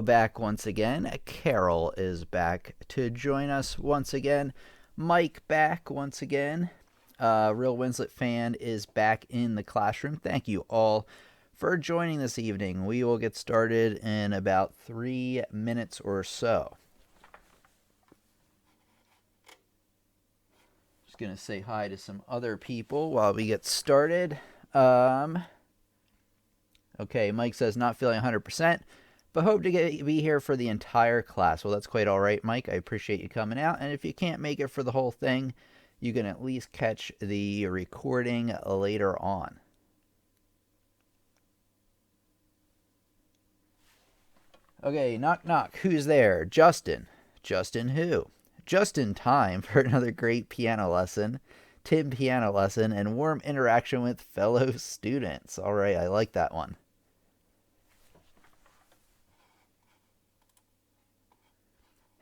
Back once again. Carol is back to join us once again. Mike back once again. Real Winslet fan is back in the classroom. Thank you all for joining this evening. We will get started in about 3 minutes or so. Just going to say hi to some other people while we get started. Okay, Mike says not feeling 100%. But hope to be here for the entire class. Well, that's quite all right, Mike. I appreciate you coming out. And if you can't make it for the whole thing, you can at least catch the recording later on. Okay, knock, knock. Who's there? Justin. Justin who? Just in time for another great piano lesson, Tim piano lesson, and warm interaction with fellow students. All right, I like that one.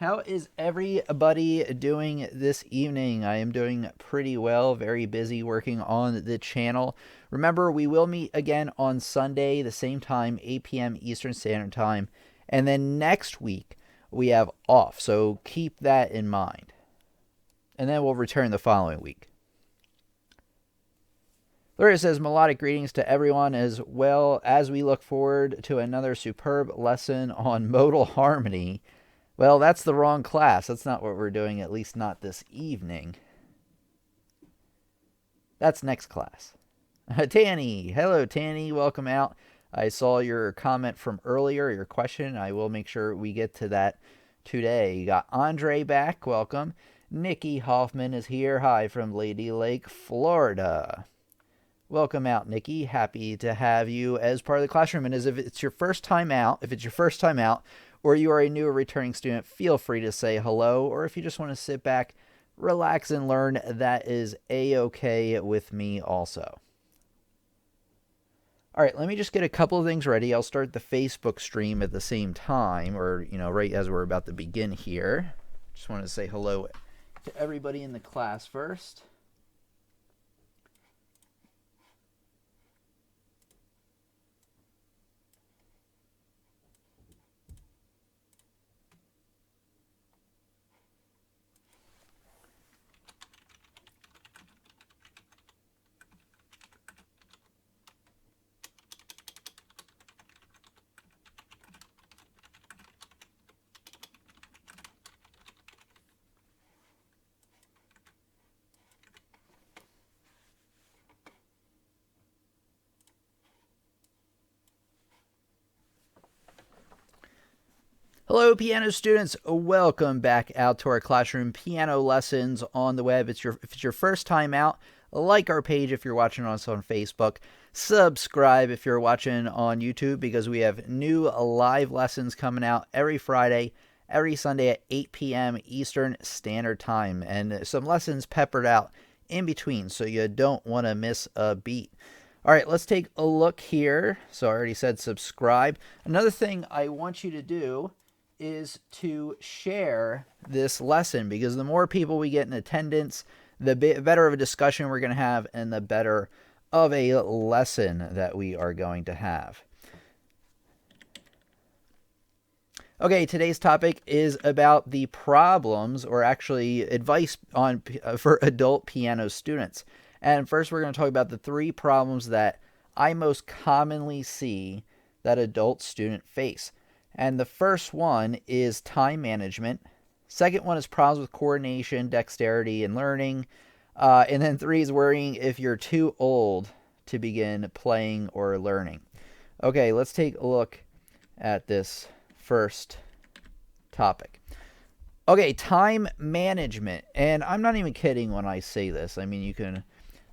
How is everybody doing this evening? I am doing pretty well, very busy working on the channel. Remember, we will meet again on Sunday, the same time, 8 p.m. Eastern Standard Time. And then next week, we have off, so keep that in mind. And then we'll return the following week. Laura says, melodic greetings to everyone as well as we look forward to another superb lesson on modal harmony. Well, that's the wrong class. That's not what we're doing, at least not this evening. That's next class. Tanny. Hello, Tanny. Welcome out. I saw your comment from earlier, your question. I will make sure we get to that today. You got Andre back. Welcome. Nikki Hoffman is here. Hi from Lady Lake, Florida. Welcome out, Nikki. Happy to have you as part of the classroom. And as if it's your first time out, or you are a new or returning student, feel free to say hello. Or if you just want to sit back, relax, and learn, that is a-okay with me also. All right, let me just get a couple of things ready. I'll start the Facebook stream at the same time, or, right as we're about to begin here. Just want to say hello to everybody in the class first. Hello, piano students. Welcome back out to our classroom piano lessons on the web. If it's your first time out, like our page if you're watching us on Facebook. Subscribe if you're watching on YouTube, because we have new live lessons coming out every Friday, every Sunday at 8 p.m. Eastern Standard Time. And some lessons peppered out in between, so you don't want to miss a beat. All right, let's take a look here. So I already said subscribe. Another thing I want you to do is to share this lesson, because the more people we get in attendance, the better of a discussion we're going to have, and the better of a lesson that we are going to have. Okay, today's topic is about the problems, or actually advice for adult piano students. And first we're going to talk about the 3 problems that I most commonly see that adult students face. And the first one is time management. Second one is problems with coordination, dexterity, and learning. And then 3 is worrying if you're too old to begin playing or learning. Okay, let's take a look at this first topic. Okay, time management. And I'm not even kidding when I say this. I mean, you can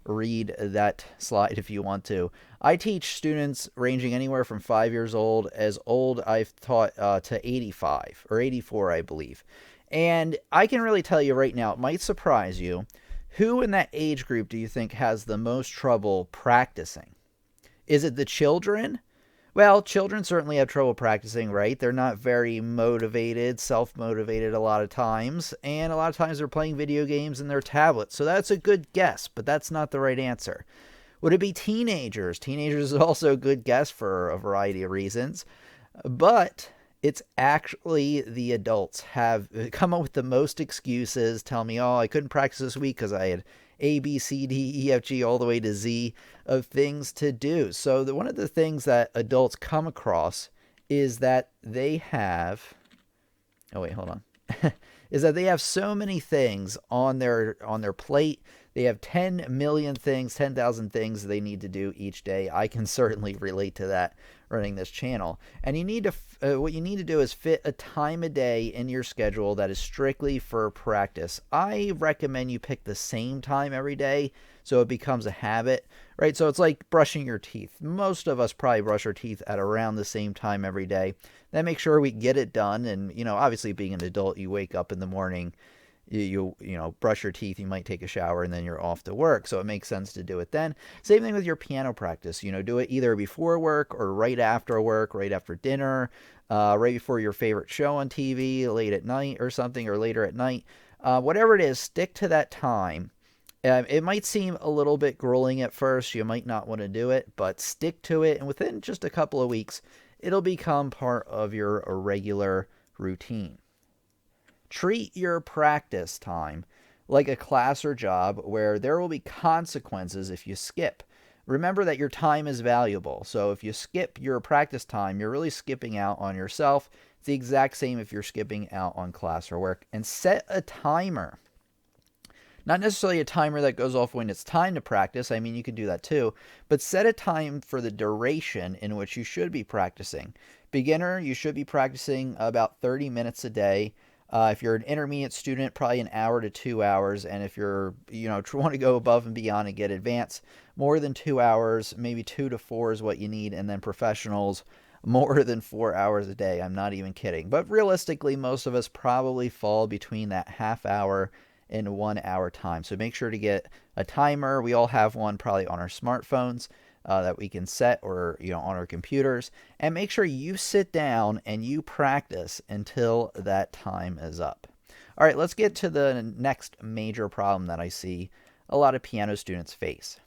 read that slide if you want to. I teach students ranging anywhere from 5 years old, as old I've taught to 85 or 84, I believe. And I can really tell you right now, it might surprise you, who in that age group do you think has the most trouble practicing? Is it the children? Well, children certainly have trouble practicing, right? They're not very motivated, self-motivated a lot of times, and a lot of times they're playing video games in their tablets. So that's a good guess, but that's not the right answer. Would it be teenagers? Teenagers is also a good guess for a variety of reasons. But It's actually the adults have come up with the most excuses. Tell me, oh, I couldn't practice this week because I had A, B, C, D, E, F, G, all the way to Z of things to do. So one of the things that adults come across is that they have, oh wait, hold on, is that they have so many things on their plate. They have 10 million things, 10,000 things they need to do each day. I can certainly relate to that running this channel. And you need to, what you need to do is fit a time a day in your schedule that is strictly for practice. I recommend you pick the same time every day so it becomes a habit, right? So it's like brushing your teeth. Most of us probably brush our teeth at around the same time every day. Then make sure we get it done. And, you know, obviously being an adult, you wake up in the morning, you know, brush your teeth, you might take a shower, and then you're off to work. So it makes sense to do it then. Same thing with your piano practice. You know, do it either before work or right after work, right after dinner, right before your favorite show on TV, late at night or something, or later at night. Whatever it is, stick to that time. It might seem a little bit grueling at first. You might not want to do it, but stick to it. And within just a couple of weeks, it'll become part of your regular routine. Treat your practice time like a class or job where there will be consequences if you skip. Remember that your time is valuable. So if you skip your practice time, you're really skipping out on yourself. It's the exact same if you're skipping out on class or work. And set a timer. Not necessarily a timer that goes off when it's time to practice. I mean, you can do that too. But set a time for the duration in which you should be practicing. Beginner, you should be practicing about 30 minutes a day. If you're an intermediate student, probably an hour to 2 hours. And if you're, you know, want to go above and beyond and get advanced, more than 2 hours, maybe 2 to 4 is what you need. And then professionals, more than 4 hours a day. I'm not even kidding. But realistically, most of us probably fall between that half hour and 1 hour time. So make sure to get a timer. We all have one probably on our smartphones that we can set, or, you know, on our computers. And make sure you sit down and you practice until that time is up. All right, let's get to the next major problem that I see a lot of piano students face.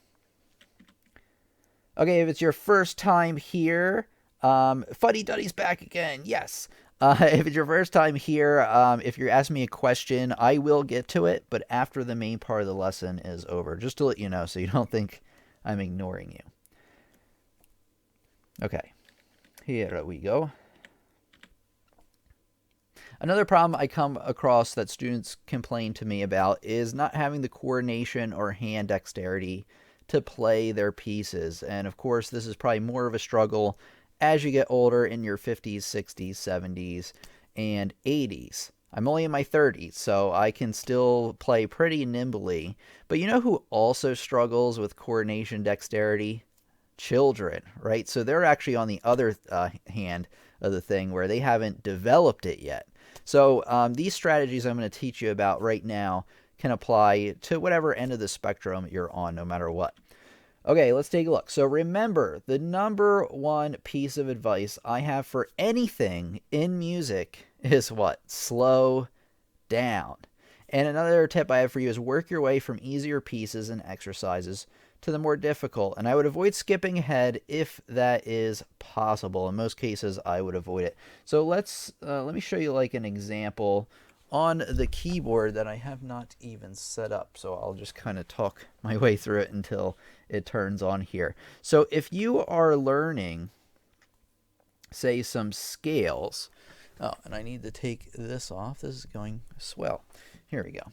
Okay, if it's your first time here, Fuddy Duddy's back again. Yes. If it's your first time here, if you're asking me a question, I will get to it, but after the main part of the lesson is over, just to let you know so you don't think I'm ignoring you. Okay, here we go. Another problem I come across that students complain to me about is not having the coordination or hand dexterity to play their pieces. And of course, this is probably more of a struggle as you get older in your 50s, 60s, 70s, and 80s. I'm only in my 30s, so I can still play pretty nimbly. But you know who also struggles with coordination dexterity? Children, right? So they're actually on the other hand of the thing where they haven't developed it yet. So these strategies I'm going to teach you about right now can apply to whatever end of the spectrum you're on, no matter what. Okay, let's take a look. So remember, the number one piece of advice I have for anything in music is what? Slow down. And another tip I have for you is work your way from easier pieces and exercises to the more difficult. And I would avoid skipping ahead if that is possible. In most cases, I would avoid it. So let me show you like an example on the keyboard that I have not even set up. So I'll just kind of talk my way through it until it turns on here. So if you are learning, say, some scales, oh, and I need to take this off. This is going swell. Here we go.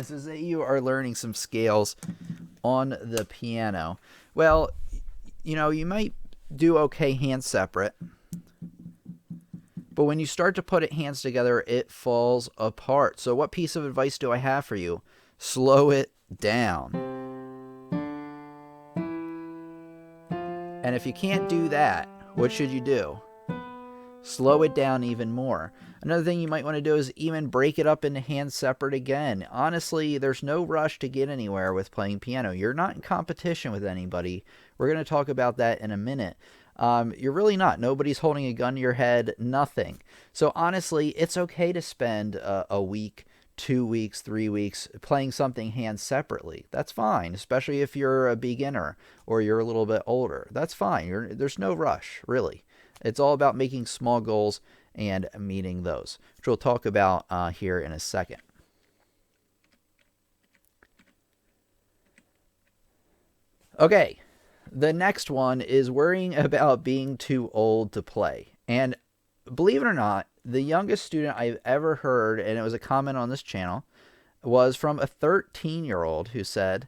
So say you are learning some scales on the piano. Well, you know, you might do okay hands separate, but when you start to put hands together, it falls apart. So what piece of advice do I have for you? Slow it down. And if you can't do that, what should you do? Slow it down even more. Another thing you might want to do is even break it up into hands separate again. Honestly, there's no rush to get anywhere with playing piano. You're not in competition with anybody. We're going to talk about that in a minute. You're really not. Nobody's holding a gun to your head, nothing. So honestly, it's okay to spend a week, 2 weeks, 3 weeks playing something hands separately. That's fine, especially if you're a beginner or you're a little bit older. That's fine. There's no rush, really. It's all about making small goals and meeting those, which we'll talk about here in a second. Okay, the next one is worrying about being too old to play. And believe it or not, the youngest student I've ever heard, and it was a comment on this channel, was from a 13-year-old who said,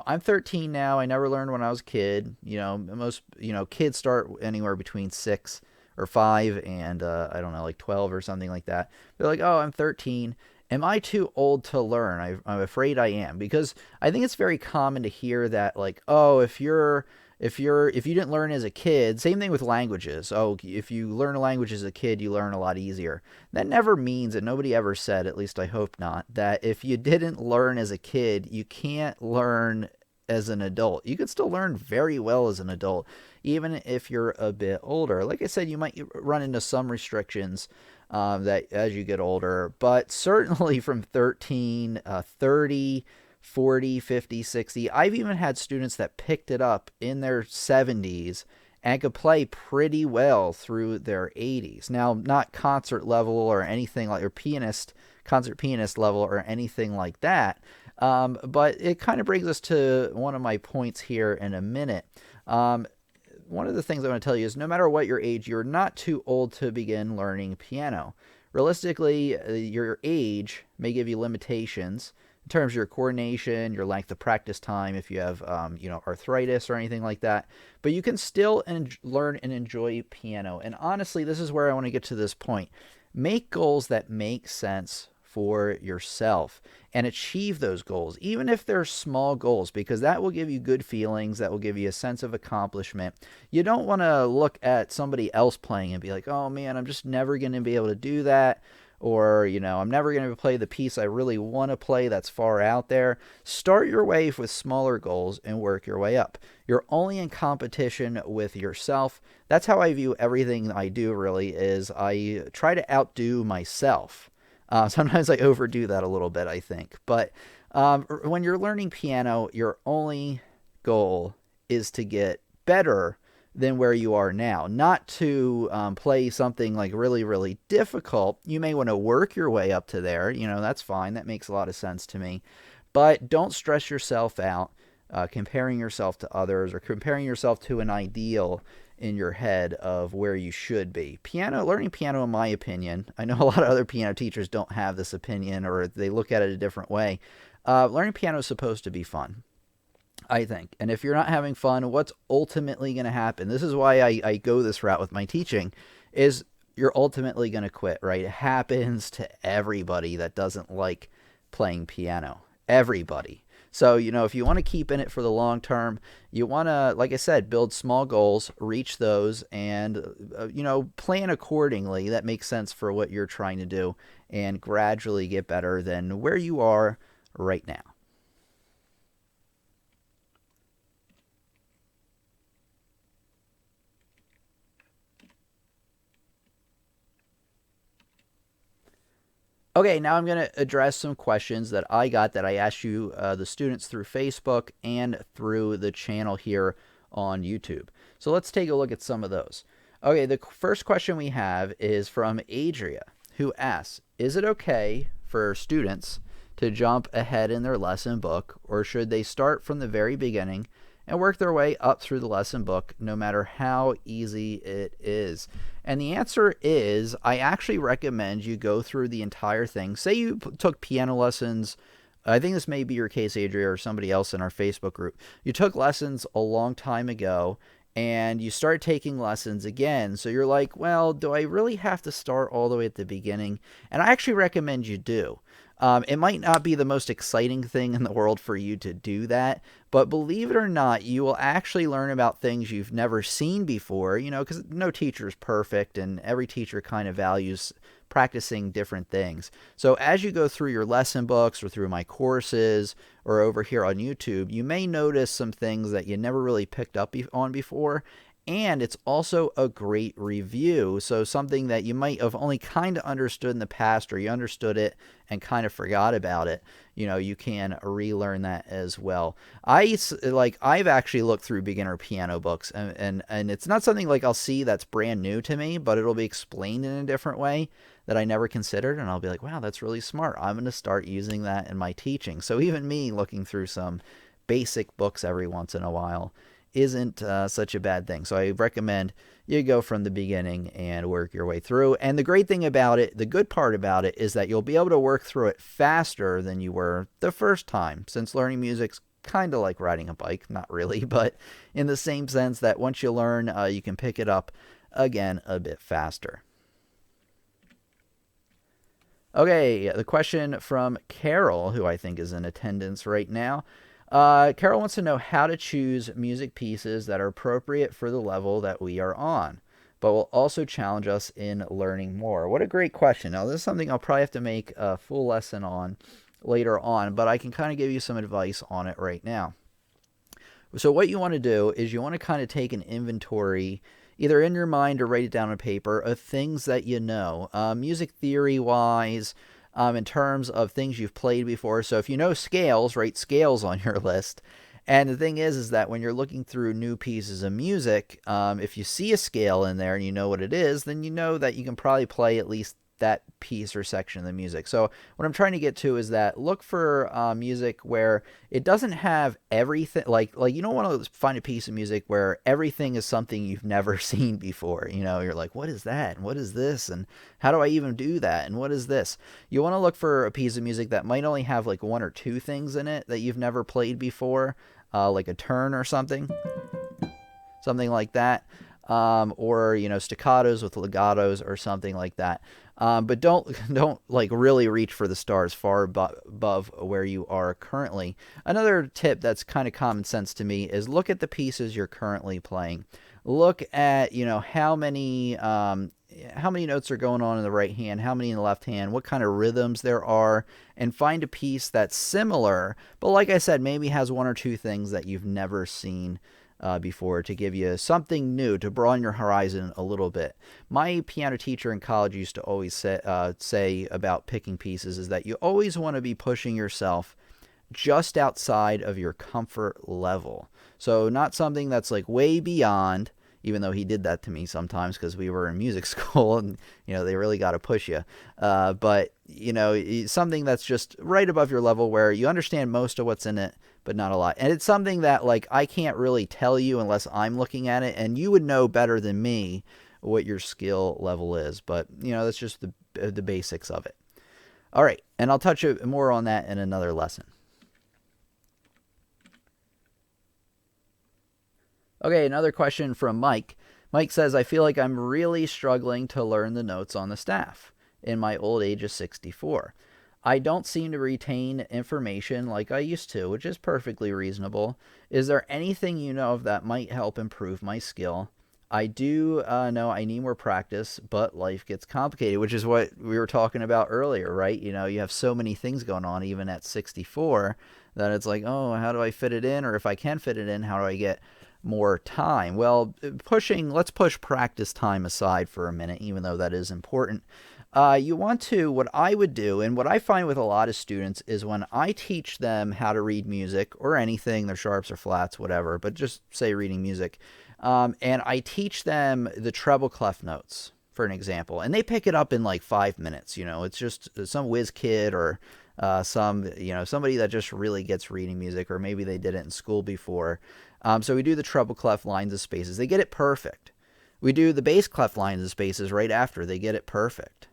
I'm 13 now. I never learned when I was a kid. Most, kids start anywhere between 6 or 5 and, I don't know, like 12 or something like that. They're like, oh, I'm 13. Am I too old to learn? I'm afraid I am, because I think it's very common to hear that, like, oh, if you didn't learn as a kid, same thing with languages. Oh, if you learn a language as a kid, you learn a lot easier. That never means, and nobody ever said, at least I hope not, that if you didn't learn as a kid, you can't learn as an adult. You can still learn very well as an adult, even if you're a bit older. Like I said, you might run into some restrictions that as you get older, but certainly from 13, 30, 40, 50, 60. I've even had students that picked it up in their 70s and could play pretty well through their 80s. Now, not concert level or anything like, or concert pianist level or anything like that. But it kind of brings us to one of my points here in a minute. One of the things I want to tell you is no matter what your age, you're not too old to begin learning piano. Realistically, your age may give you limitations in terms of your coordination, your length of practice time, if you have, arthritis or anything like that. But you can still learn and enjoy piano. And honestly, this is where I want to get to this point. Make goals that make sense for yourself and achieve those goals, even if they're small goals, because that will give you good feelings. That will give you a sense of accomplishment. You don't want to look at somebody else playing and be like, oh man, I'm just never going to be able to do that. Or, I'm never going to play the piece I really want to play that's far out there. Start your way with smaller goals and work your way up. You're only in competition with yourself. That's how I view everything I do, really, is I try to outdo myself. Sometimes I overdo that a little bit, I think. But when you're learning piano, your only goal is to get better than where you are now, not to play something like really, really difficult. You may want to work your way up to there. That's fine. That makes a lot of sense to me. But don't stress yourself out comparing yourself to others or comparing yourself to an ideal in your head of where you should be. Learning piano, in my opinion, I know a lot of other piano teachers don't have this opinion or they look at it a different way. Learning piano is supposed to be fun, I think. And if you're not having fun, what's ultimately going to happen? This is why I go this route with my teaching, is you're ultimately going to quit, right? It happens to everybody that doesn't like playing piano. Everybody. So, if you want to keep in it for the long term, you want to, like I said, build small goals, reach those, and, plan accordingly. That makes sense for what you're trying to do, and gradually get better than where you are right now. Okay, now I'm going to address some questions that I asked you, the students, through Facebook and through the channel here on YouTube. So let's take a look at some of those. Okay, the first question we have is from Adria, who asks, is it okay for students to jump ahead in their lesson book, or should they start from the very beginning and work their way up through the lesson book, no matter how easy it is? And the answer is, I actually recommend you go through the entire thing. Say you took piano lessons. I think this may be your case, Adria, or somebody else in our Facebook group. You took lessons a long time ago, and you start taking lessons again. So you're like, well, do I really have to start all the way at the beginning? And I actually recommend you do. It might not be the most exciting thing in the world for you to do that, but believe it or not, you will actually learn about things you've never seen before, because no teacher is perfect and every teacher kind of values practicing different things. So as you go through your lesson books or through my courses or over here on YouTube, you may notice some things that you never really picked up on before. and it's also a great review. So something that you might have only kind of understood in the past, or you understood it and kind of forgot about it, you can relearn that as well. I've actually looked through beginner piano books, and it's not something like I'll see that's brand new to me, but it'll be explained in a different way that I never considered, and I'll be like, wow, that's really smart. I'm going to start using that in my teaching. So even me looking through some basic books every once in a while isn't such a bad thing. So I recommend you go from the beginning and work your way through. And the great thing about it, the good part about it, is that you'll be able to work through it faster than you were the first time, since learning music's kind of like riding a bike. Not really, but in the same sense that once you learn, you can pick it up again a bit faster. Okay, the question from Carol, who I think is in attendance right now. Carol wants to know how to choose music pieces that are appropriate for the level that we are on, but will also challenge us in learning more. What a great question. Now, this is something I'll probably have to make a full lesson on later on, but I can kind of give you some advice on it right now. So what you want to do is you want to kind of take an inventory, either in your mind or write it down on paper, of things that you know, music theory-wise, in terms of things you've played before. So if you know scales, write scales on your list. And the thing is that when you're looking through new pieces of music, if you see a scale in there and you know what it is, then you know that you can probably play at least that piece or section of the music. So what I'm trying to get to is that look for music where it doesn't have everything, like you don't want to find a piece of music where everything is something you've never seen before. You're like, what is that? And what is this? And how do I even do that? And what is this? You want to look for a piece of music that might only have like one or two things in it that you've never played before, like a turn or something like that. Or staccatos with legatos or something like that. But don't like really reach for the stars far above where you are currently. Another tip that's kind of common sense to me is look at the pieces you're currently playing. Look at how many notes are going on in the right hand, how many in the left hand, what kind of rhythms there are, and find a piece that's similar, but like I said, maybe has one or two things that you've never seen before, to give you something new, to broaden your horizon a little bit. My piano teacher in college used to always say about picking pieces is that you always want to be pushing yourself just outside of your comfort level. So not something that's like way beyond, even though he did that to me sometimes because we were in music school and they really got to push you. But something that's just right above your level where you understand most of what's in it, but not a lot. And it's something that like I can't really tell you unless I'm looking at it, and you would know better than me what your skill level is. But that's just the basics of it. All right, and I'll touch more on that in another lesson. Okay, another question from Mike. Mike says, I feel like I'm really struggling to learn the notes on the staff in my old age of 64. I don't seem to retain information like I used to, which is perfectly reasonable. Is there anything you know of that might help improve my skill? I do know I need more practice, but life gets complicated, which is what we were talking about earlier, right? You have so many things going on even at 64 that it's like, oh, how do I fit it in? Or if I can fit it in, how do I get more time? Well, let's push practice time aside for a minute, even though that is important. You want to, what I would do, and what I find with a lot of students is when I teach them how to read music or anything, their sharps or flats, whatever, but just say reading music, and I teach them the treble clef notes, for an example, and they pick it up in like 5 minutes. It's just some whiz kid or somebody that just really gets reading music, or maybe they did it in school before. So we do the treble clef lines of spaces. They get it perfect. We do the bass clef lines of spaces right after. They get it perfect.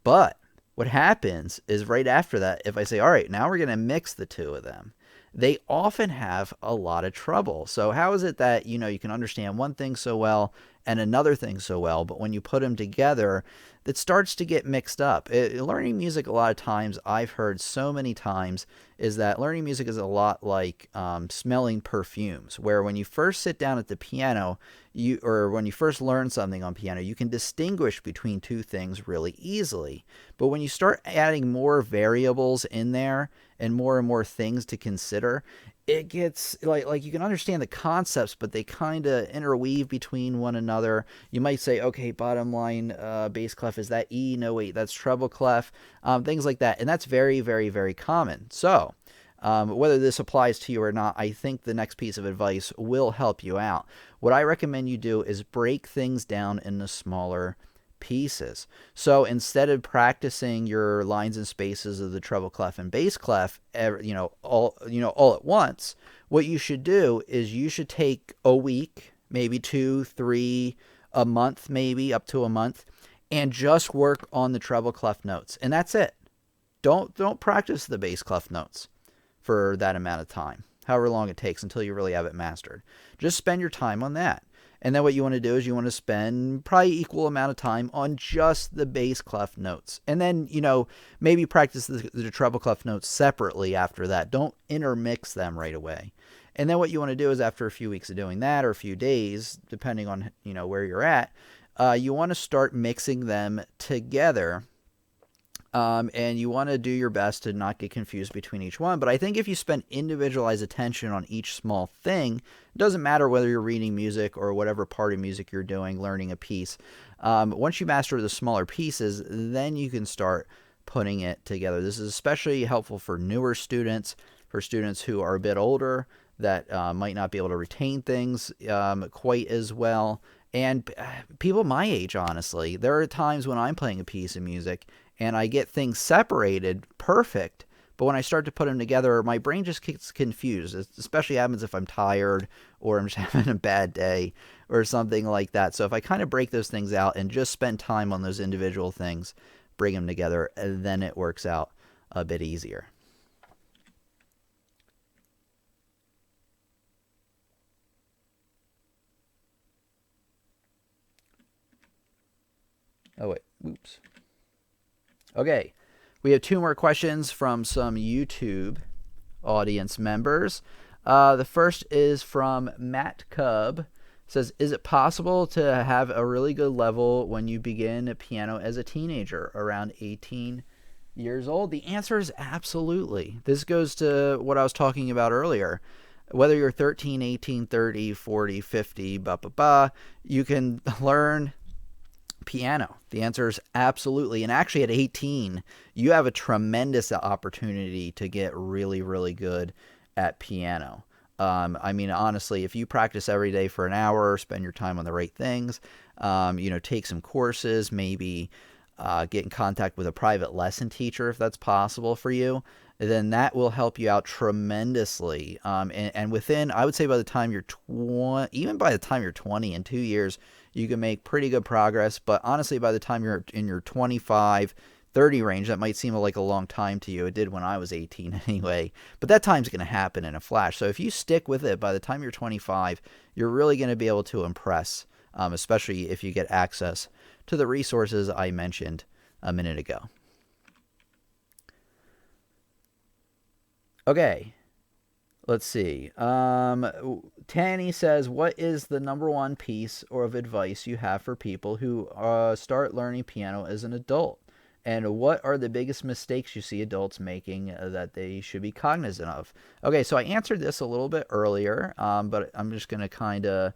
But what happens is right after that, if I say, all right, now we're going to mix the two of them, they often have a lot of trouble. So how is it that, you can understand one thing so well and another thing so well, but when you put them together, it starts to get mixed up. Learning music a lot of times, I've heard so many times, is that learning music is a lot like smelling perfumes, where when you first sit down at the piano, or when you first learn something on piano, you can distinguish between two things really easily. But when you start adding more variables in there and more things to consider, it gets like you can understand the concepts, but they kind of interweave between one another. You might say, okay, bottom line bass clef, is that E? No, wait, that's treble clef. Things like that, and that's very, very, very common. So whether this applies to you or not, I think the next piece of advice will help you out. What I recommend you do is break things down into smaller pieces. So instead of practicing your lines and spaces of the treble clef and bass clef, all at once, what you should do is you should take a week, maybe 2, 3, a month, maybe up to a month, and just work on the treble clef notes, and that's it. Don't practice the bass clef notes for that amount of time, however long it takes until you really have it mastered. Just spend your time on that. And then what you want to do is you want to spend probably equal amount of time on just the bass clef notes. And then, maybe practice the treble clef notes separately after that. Don't intermix them right away. And then what you want to do is after a few weeks of doing that, or a few days, depending on, where you're at, you want to start mixing them together. And you want to do your best to not get confused between each one. But I think if you spend individualized attention on each small thing, it doesn't matter whether you're reading music or whatever part of music you're doing, learning a piece. Once you master the smaller pieces, then you can start putting it together. This is especially helpful for newer students, for students who are a bit older that might not be able to retain things quite as well. And people my age, honestly, there are times when I'm playing a piece of music and I get things separated perfect, but when I start to put them together, my brain just gets confused. It especially happens if I'm tired or I'm just having a bad day or something like that. So if I kind of break those things out and just spend time on those individual things, bring them together, and then it works out a bit easier. Oh, wait. Oops. Okay. We have 2 more questions from some YouTube audience members. The first is from Matt Cub. It says, is it possible to have a really good level when you begin piano as a teenager, around 18 years old? The answer is absolutely. This goes to what I was talking about earlier. Whether you're 13, 18, 30, 40, 50, you can learn piano. The answer is absolutely. And actually at 18, you have a tremendous opportunity to get really, really good at piano. Honestly, if you practice every day for an hour, spend your time on the right things, take some courses, maybe get in contact with a private lesson teacher if that's possible for you, then that will help you out tremendously. And within, I would say by the time you're 20, even by the time you're 20, in 2 years, you can make pretty good progress. But honestly, by the time you're in your 25, 30 range, that might seem like a long time to you. It did when I was 18 anyway. But that time's going to happen in a flash. So if you stick with it, by the time you're 25, you're really going to be able to impress, especially if you get access to the resources I mentioned a minute ago. Okay. Let's see. Tanny says, what is the number one piece or of advice you have for people who start learning piano as an adult? And what are the biggest mistakes you see adults making that they should be cognizant of? Okay, so I answered this a little bit earlier, but I'm just going to kind of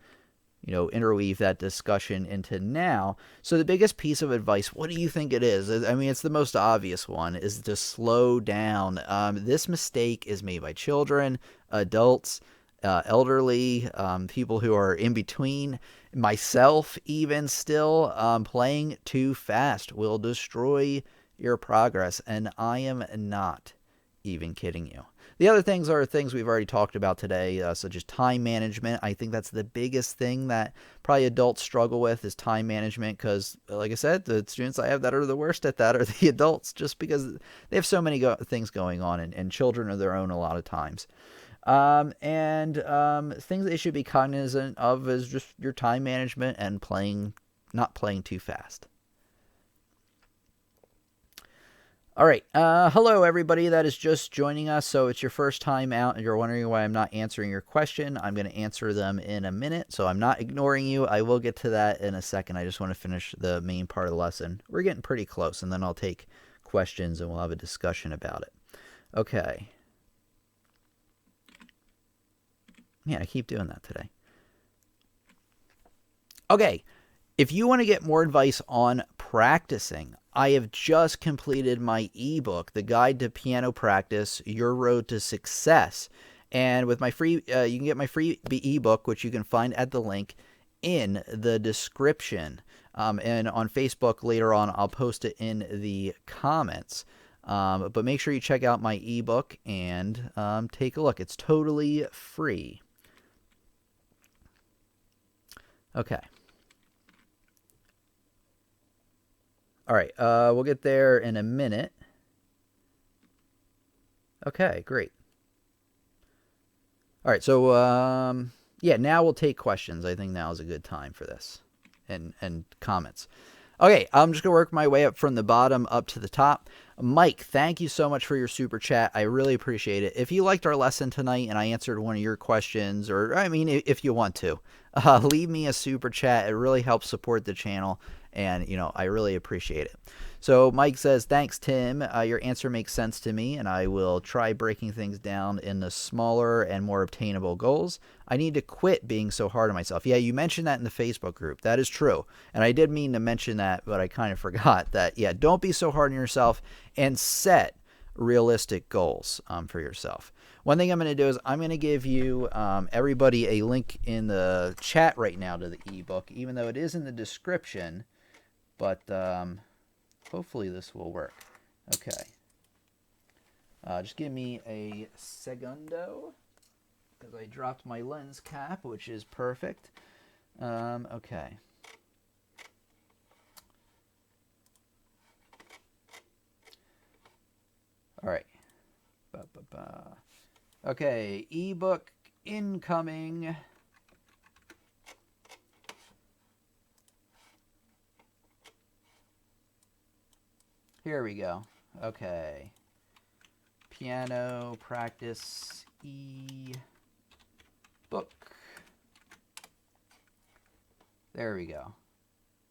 interweave that discussion into now. So the biggest piece of advice, what do you think it is? I mean, it's the most obvious one, is to slow down. This mistake is made by children, adults, elderly, people who are in between, myself even still. Playing too fast will destroy your progress, and I am not even kidding you. The other things are things we've already talked about today, such as time management. I think that's the biggest thing that probably adults struggle with, is time management, because, like I said, the students I have that are the worst at that are the adults, just because they have so many things going on, and children are their own a lot of times. Things that you should be cognizant of is just your time management and not playing too fast. All right. Hello, everybody that is just joining us. So it's your first time out and you're wondering why I'm not answering your question. I'm going to answer them in a minute. So I'm not ignoring you. I will get to that in a second. I just want to finish the main part of the lesson. We're getting pretty close, and then I'll take questions and we'll have a discussion about it. Okay. Man, I keep doing that today. Okay, if you want to get more advice on practicing, I have just completed my ebook, The Guide to Piano Practice, Your Road to Success. And with my free, you can get my free ebook, which you can find at the link in the description. And on Facebook later on, I'll post it in the comments. But make sure you check out my ebook and take a look. It's totally free. Okay. All right. We'll get there in a minute. Okay, great. All right. So, yeah, now we'll take questions. I think now is a good time for this and comments. Okay, I'm just going to work my way up from the bottom up to the top. Mike, thank you so much for your super chat. I really appreciate it. If you liked our lesson tonight and I answered one of your questions, or I mean, if you want to, leave me a super chat. It really helps support the channel, and, you know, I really appreciate it. So Mike says, thanks, Tim. Your answer makes sense to me, and I will try breaking things down into smaller and more obtainable goals. I need to quit being so hard on myself. Yeah, you mentioned that in the Facebook group. That is true. And I did mean to mention that, but I kind of forgot that, yeah, don't be so hard on yourself and set realistic goals for yourself. One thing I'm going to do is I'm going to give you, everybody, a link in the chat right now to the ebook, even though it is in the description, but hopefully this will work. Okay. Just give me a segundo, because I dropped my lens cap, which is perfect. Okay. All right. Okay, ebook incoming. Here we go. Okay. Piano practice ebook. There we go.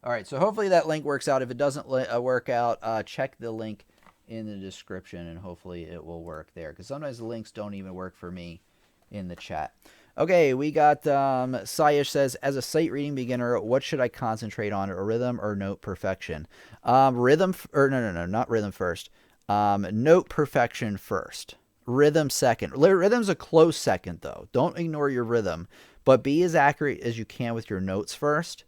All right, so hopefully that link works out. If it doesn't work out, check the link in the description, and hopefully it will work there, because sometimes the links don't even work for me in the chat. Okay, we got Sayesh says, as a sight reading beginner, what should I concentrate on, rhythm or note perfection? Rhythm, or no, not rhythm first. Note perfection first. Rhythm second. Rhythm's a close second, though. Don't ignore your rhythm, but be as accurate as you can with your notes first.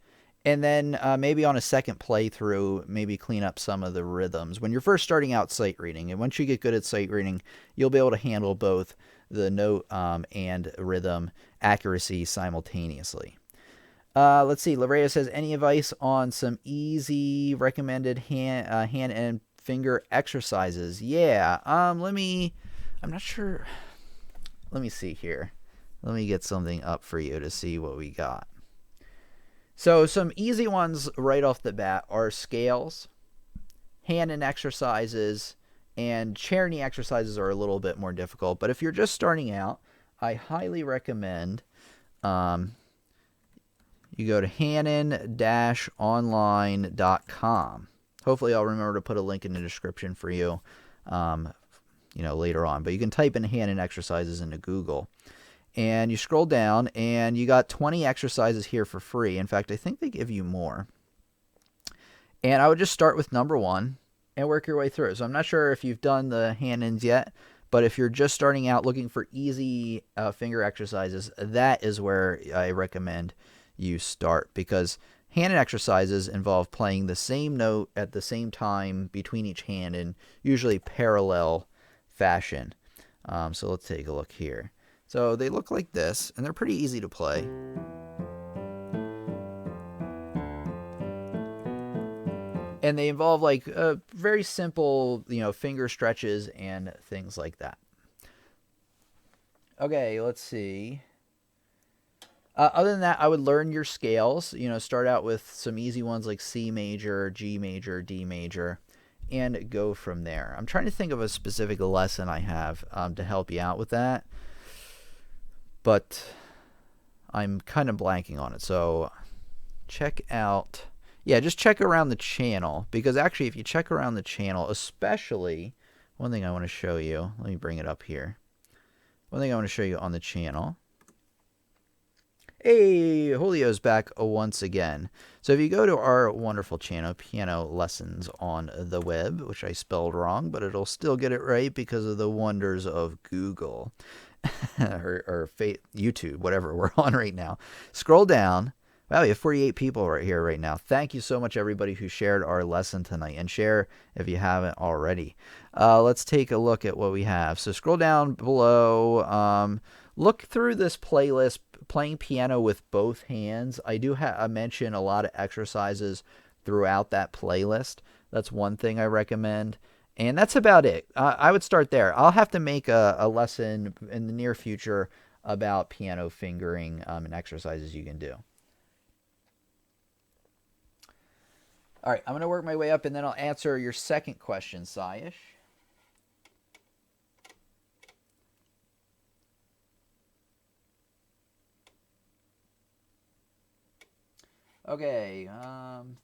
And then maybe on a second playthrough, maybe clean up some of the rhythms when you're first starting out sight reading. And once you get good at sight reading, you'll be able to handle both the note and rhythm accuracy simultaneously. Let's see. Larea says, any advice on some easy recommended hand and finger exercises? Yeah. I'm not sure. Let me see here. Let me get something up for you to see what we got. So some easy ones right off the bat are scales, hand and exercises, and chair knee exercises are a little bit more difficult. But if you're just starting out, I highly recommend you go to hannon-online.com. Hopefully I'll remember to put a link in the description for you, later on. But you can type in Hannon exercises into Google. And you scroll down, and you got 20 exercises here for free. In fact, I think they give you more. And I would just start with number 1 and work your way through. So I'm not sure if you've done the hand-ins yet, but if you're just starting out looking for easy finger exercises, that is where I recommend you start, because hand-in exercises involve playing the same note at the same time between each hand in usually parallel fashion. So let's take a look here. So they look like this, and they're pretty easy to play. And they involve like very simple, finger stretches and things like that. Okay, let's see. Other than that, I would learn your scales. Start out with some easy ones like C major, G major, D major, and go from there. I'm trying to think of a specific lesson I have to help you out with that, but I'm kind of blanking on it. So check out, just check around the channel, because actually if you check around the channel, especially one thing I want to show you, let me bring it up here. One thing I want to show you on the channel Hey, Julio's back once again. So if you go to our wonderful channel, Piano Lessons on the Web, which I spelled wrong, but it'll still get it right because of the wonders of Google or YouTube, whatever we're on right now. Scroll down. Wow, we have 48 people right here right now. Thank you so much, everybody who shared our lesson tonight. And share if you haven't already. Let's take a look at what we have. So scroll down below. Look through this playlist, playing piano with both hands. I do mention a lot of exercises throughout that playlist. That's one thing I recommend. And that's about it. I would start there. I'll have to make a lesson in the near future about piano fingering and exercises you can do. All right, I'm going to work my way up, and then I'll answer your second question, Saish. Okay,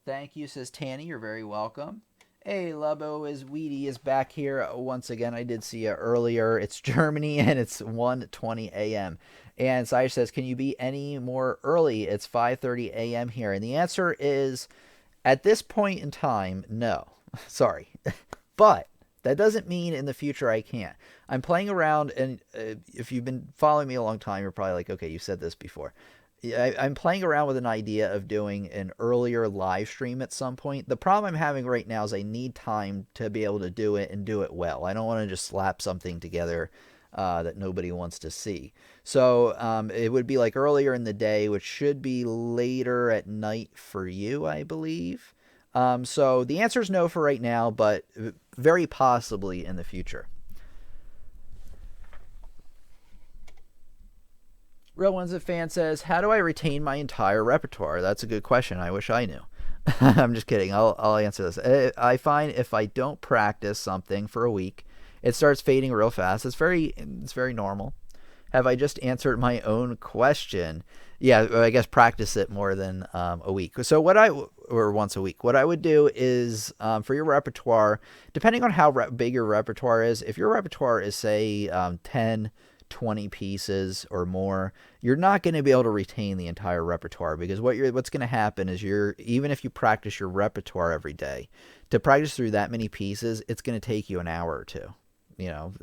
thank you, says Tanny. You're very welcome. Hey, Lubbo is Weedy is back here once again. I did see you earlier. It's Germany, and it's 1:20 a.m. And Saish says, can you be any more early? It's 5:30 a.m. here. And the answer is, at this point in time, no. Sorry. But that doesn't mean in the future I can't. I'm playing around, and if you've been following me a long time, you're probably like, okay, you said this before. I'm playing around with an idea of doing an earlier live stream at some point. The problem I'm having right now is I need time to be able to do it and do it well. I don't want to just slap something together that nobody wants to see. So it would be like earlier in the day, which should be later at night for you, I believe. So the answer is no for right now, but very possibly in the future. Real One's a Fan says, how do I retain my entire repertoire? That's a good question. I wish I knew. I'm just kidding. I'll answer this. I find if I don't practice something for a week, it starts fading real fast. It's very normal. Have I just answered my own question? Yeah, I guess practice it more than a week. So or once a week. What I would do is for your repertoire, depending on how big your repertoire is, if your repertoire is say 10, 20 pieces or more, you're not going to be able to retain the entire repertoire, because what's going to happen is even if you practice your repertoire every day, to practice through that many pieces, it's going to take you an hour or two. You know,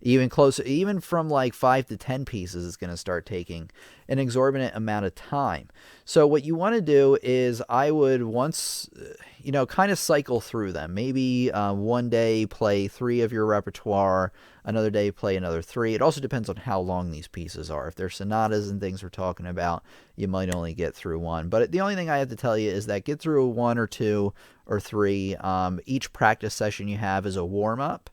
even from like 5 to 10 pieces is going to start taking an exorbitant amount of time. So what you want to do is I would kind of cycle through them. Maybe one day play 3 of your repertoire, another day play another 3. It also depends on how long these pieces are. If they're sonatas and things we're talking about, you might only get through 1. But the only thing I have to tell you is that get through 1 or 2 or 3. Each practice session you have is a warm-up.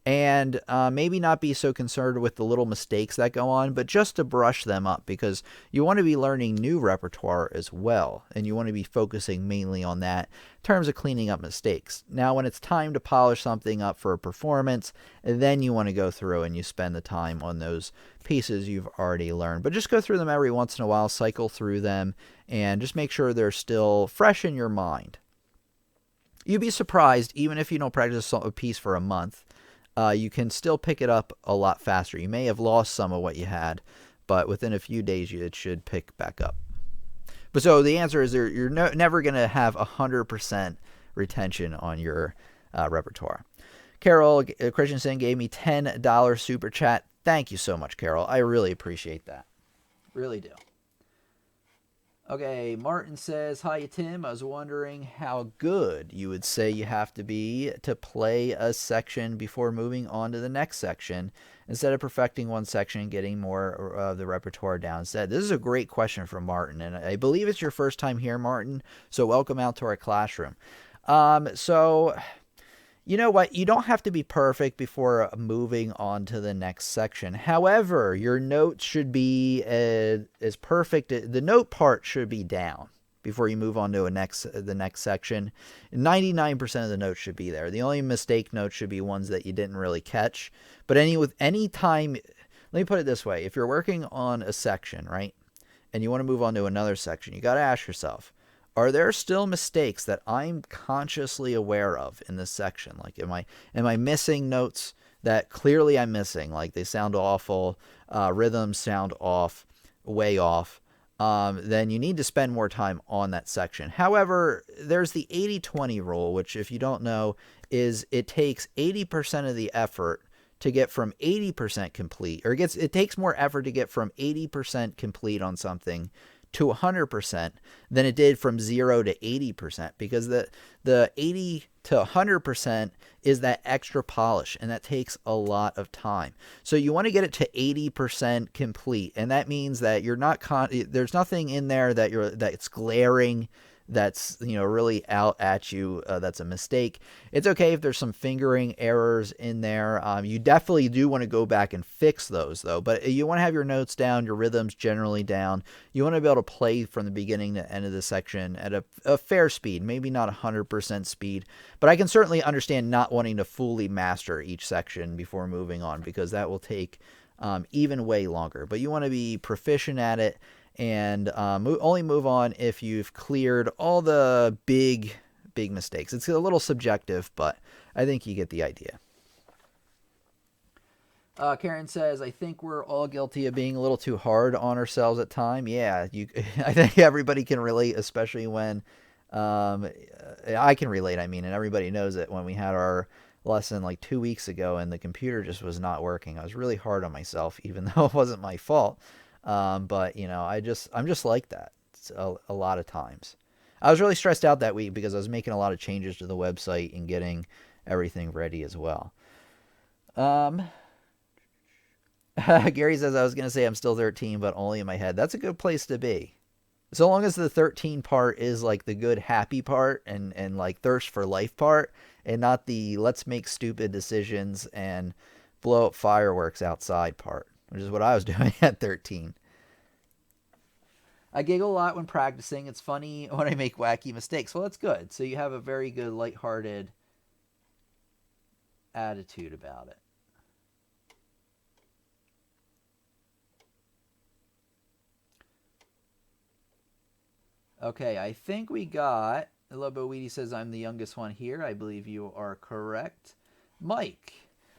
And maybe not be so concerned with the little mistakes that go on, but just to brush them up, because you want to be learning new repertoire as well, and you want to be focusing mainly on that in terms of cleaning up mistakes. Now, when it's time to polish something up for a performance, then you want to go through and you spend the time on those pieces you've already learned. But just go through them every once in a while, cycle through them, and just make sure they're still fresh in your mind. You'd be surprised, even if you don't practice a piece for a month, you can still pick it up a lot faster. You may have lost some of what you had, but within a few days, it should pick back up. But so the answer is you're never going to have 100% retention on your repertoire. Carol Christensen gave me $10 super chat. Thank you so much, Carol. I really appreciate that. Really do. Okay, Martin says, hi, Tim. I was wondering how good you would say you have to be to play a section before moving on to the next section, instead of perfecting one section and getting more of the repertoire down instead. This is a great question from Martin, and I believe it's your first time here, Martin, so welcome out to our classroom. So you know what? You don't have to be perfect before moving on to the next section. However, your notes should be as perfect. The note part should be down before you move on to the next section. 99% of the notes should be there. The only mistake notes should be ones that you didn't really catch. But any time, let me put it this way. If you're working on a section, right, and you want to move on to another section, you got to ask yourself, are there still mistakes that I'm consciously aware of in this section? Like, am I missing notes that clearly I'm missing? Like, they sound awful, rhythms sound off, way off. then you need to spend more time on that section. However, there's the 80-20 rule, which, if you don't know, is it takes 80% of the effort to get from 80% complete, or it takes more effort to get from 80% complete on something to 100% than it did from 0 to 80%, because the 80 to 100% is that extra polish, and that takes a lot of time. So you want to get it to 80% complete, and that means that you're not there's nothing in there that's glaring, that's really out at you, that's a mistake. It's okay if there's some fingering errors in there. You definitely do want to go back and fix those, though. But you want to have your notes down, your rhythms generally down. You want to be able to play from the beginning to end of the section at a fair speed, maybe not 100% speed. But I can certainly understand not wanting to fully master each section before moving on, because that will take even way longer. But you want to be proficient at it, and only move on if you've cleared all the big mistakes. It's a little subjective, but I think you get the idea. Karen says, I think we're all guilty of being a little too hard on ourselves at time. Yeah, I think everybody can relate, especially when I can relate, and everybody knows it, when we had our lesson like 2 weeks ago and the computer just was not working. I was really hard on myself, even though it wasn't my fault. But I'm just like that. It's a lot of times. I was really stressed out that week because I was making a lot of changes to the website and getting everything ready as well. Gary says, I was going to say I'm still 13, but only in my head. That's a good place to be. So long as the 13 part is like the good, happy part, and like thirst for life part, and not the let's make stupid decisions and blow up fireworks outside part, which is what I was doing at 13. I giggle a lot when practicing. It's funny when I make wacky mistakes. Well, that's good. So you have a very good, lighthearted attitude about it. Okay, I think we got... Lobo Weedy says, I'm the youngest one here. I believe you are correct. Mike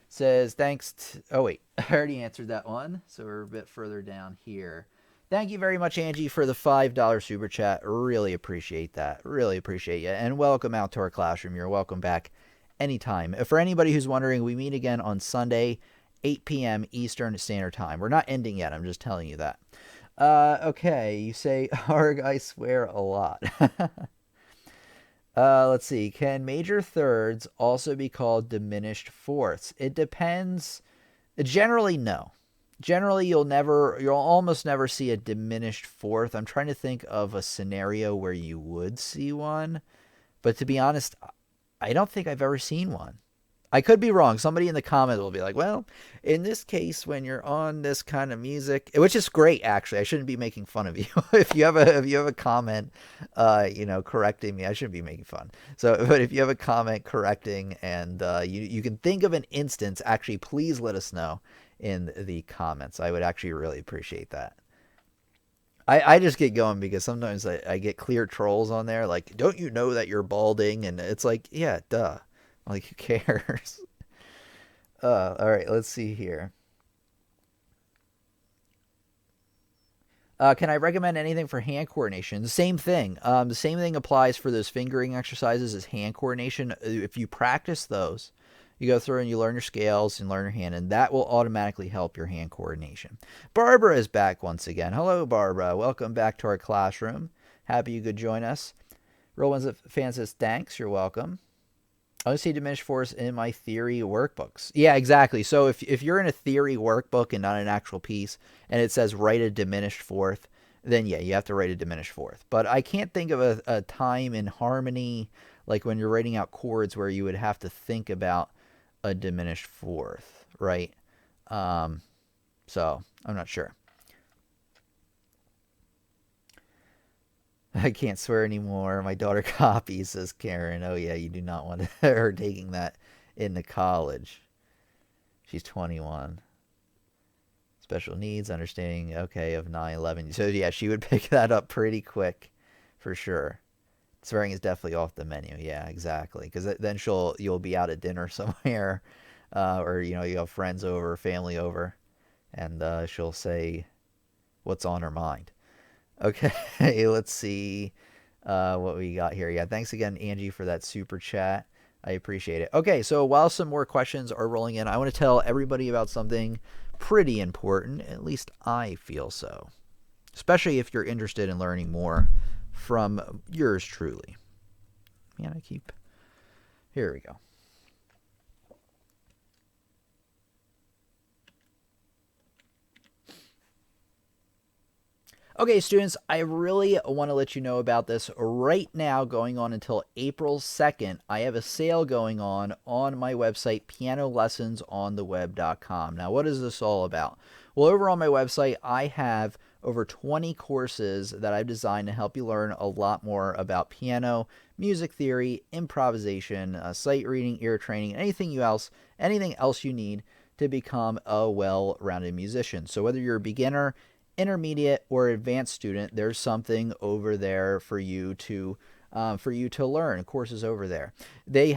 says, thanks. Oh, wait. I already answered that one. So we're a bit further down here. Thank you very much, Angie, for the $5 super chat. Really appreciate that. Really appreciate you. And welcome out to our classroom. You're welcome back anytime. For anybody who's wondering, we meet again on Sunday, 8 p.m. Eastern Standard Time. We're not ending yet. I'm just telling you that. Okay. You say, arg, I swear a lot. Let's see. Can major thirds also be called diminished fourths? It depends. Generally, no. Generally, you'll almost never see a diminished fourth. I'm trying to think of a scenario where you would see one, but to be honest, I don't think I've ever seen one. I could be wrong. Somebody in the comments will be like, well, in this case, when you're on this kind of music, which is great, actually, I shouldn't be making fun of you. if you have a comment, correcting me, I shouldn't be making fun. So, but if you have a comment correcting, and you can think of an instance, actually, please let us know in the comments. I would actually really appreciate that. I just get going because sometimes I get clear trolls on there, like, don't you know that you're balding? And it's like, yeah, duh. Like, who cares? All right, let's see here. Can I recommend anything for hand coordination? The same thing. The same thing applies for those fingering exercises as hand coordination. If you practice those, you go through and you learn your scales and learn your hand, and that will automatically help your hand coordination. Barbara is back once again. Hello, Barbara. Welcome back to our classroom. Happy you could join us. Real Ones Fan says, thanks. You're welcome. I see diminished force in my theory workbooks. Yeah, exactly. So if you're in a theory workbook and not an actual piece, and it says write a diminished fourth, then yeah, you have to write a diminished fourth. But I can't think of a time in harmony, like when you're writing out chords, where you would have to think about a diminished fourth, right? So I'm not sure. I can't swear anymore. My daughter copies, says Karen. Oh, yeah, you do not want her taking that into college. She's 21. Special needs, understanding, okay, of 9/11. So, yeah, she would pick that up pretty quick, for sure. Swearing is definitely off the menu. Yeah, exactly. Because then you'll be out at dinner somewhere, or, you have friends over, family over, and she'll say what's on her mind. Okay, let's see what we got here. Yeah, thanks again, Angie, for that super chat. I appreciate it. Okay, so while some more questions are rolling in, I want to tell everybody about something pretty important. At least I feel so, especially if you're interested in learning more from yours truly. Man, I keep. Here we go. Okay, students, I really want to let you know about this right now going on until April 2nd. I have a sale going on my website, pianolessonsontheweb.com. Now, what is this all about? Well, over on my website, I have over 20 courses that I've designed to help you learn a lot more about piano, music theory, improvisation, sight reading, ear training, anything else you need to become a well-rounded musician. So whether you're a beginner, intermediate, or advanced student, there's something over there for you to learn. Courses over there. The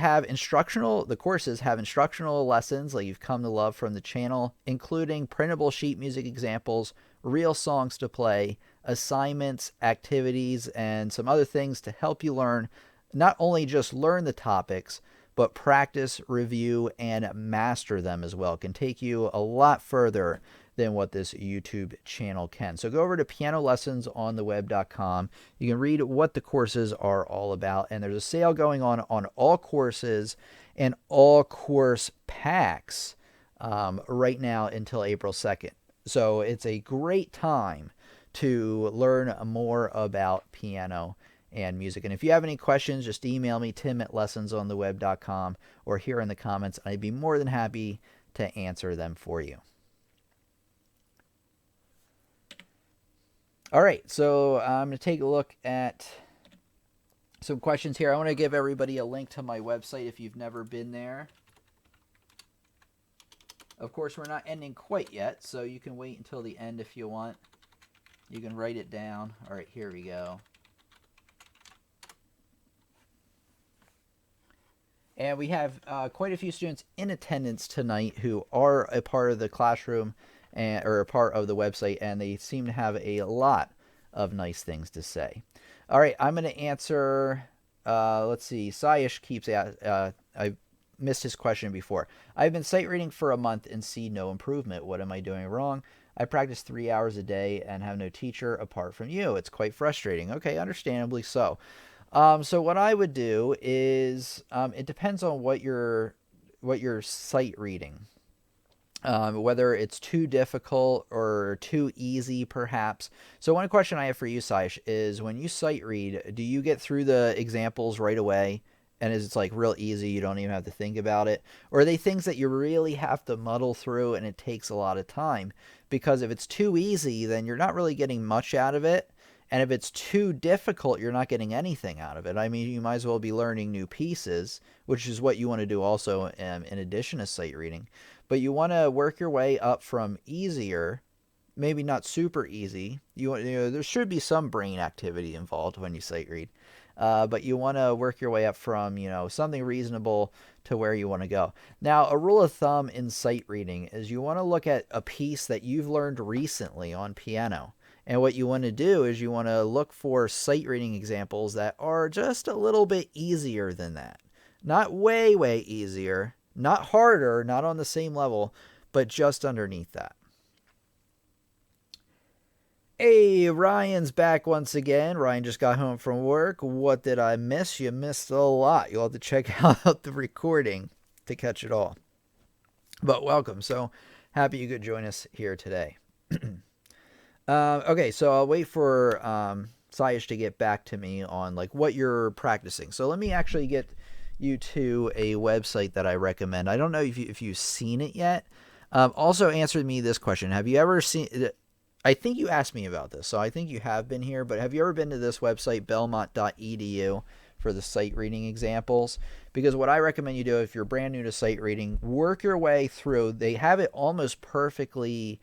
courses have instructional lessons like you've come to love from the channel, including printable sheet music examples, real songs to play, assignments, activities, and some other things to help you learn, not only just learn the topics, but practice, review, and master them as well. It can take you a lot further than what this YouTube channel can. So go over to pianolessonsontheweb.com. You can read what the courses are all about, and there's a sale going on all courses and all course packs right now until April 2nd. So it's a great time to learn more about piano and music. And if you have any questions, just email me, tim@lessonsontheweb.com, or here in the comments. I'd be more than happy to answer them for you. All right, so I'm going to take a look at some questions here. I want to give everybody a link to my website if you've never been there. Of course, we're not ending quite yet, so you can wait until the end if you want. You can write it down. All right, here we go. And we have quite a few students in attendance tonight who are a part of the classroom or a part of the website, and they seem to have a lot of nice things to say. All right, I'm going to answer, let's see, Sayesh keeps, I missed his question before. I've been sight reading for a month and see no improvement. What am I doing wrong? I practice 3 hours a day and have no teacher apart from you. It's quite frustrating. Okay, understandably so. So what I would do is, it depends on what you're sight reading. Whether it's too difficult or too easy, perhaps. So one question I have for you, Saish, is when you sight read, do you get through the examples right away? And is it like real easy, you don't even have to think about it? Or are they things that you really have to muddle through and it takes a lot of time? Because if it's too easy, then you're not really getting much out of it. And if it's too difficult, you're not getting anything out of it. I mean, you might as well be learning new pieces, which is what you want to do also in addition to sight reading. But you want to work your way up from easier, maybe not super easy. There should be some brain activity involved when you sight read. But you want to work your way up from, something reasonable to where you want to go. Now, a rule of thumb in sight reading is you want to look at a piece that you've learned recently on piano. And what you want to do is you want to look for sight reading examples that are just a little bit easier than that. Not way, way easier. Not harder, not on the same level, but just underneath that. Hey, Ryan's back once again. Ryan just got home from work. What did I miss? You missed a lot. You'll have to check out the recording to catch it all. But welcome. So happy you could join us here today. Okay, so I'll wait for Sayesh to get back to me on what you're practicing. So let me actually get you to a website that I recommend. I don't know if you've seen it yet. Also answer me this question. Have you ever seen, I think you asked me about this, so I think you have been here, but have you ever been to this website, belmont.edu, for the sight reading examples? Because what I recommend you do if you're brand new to sight reading, work your way through. They have it almost perfectly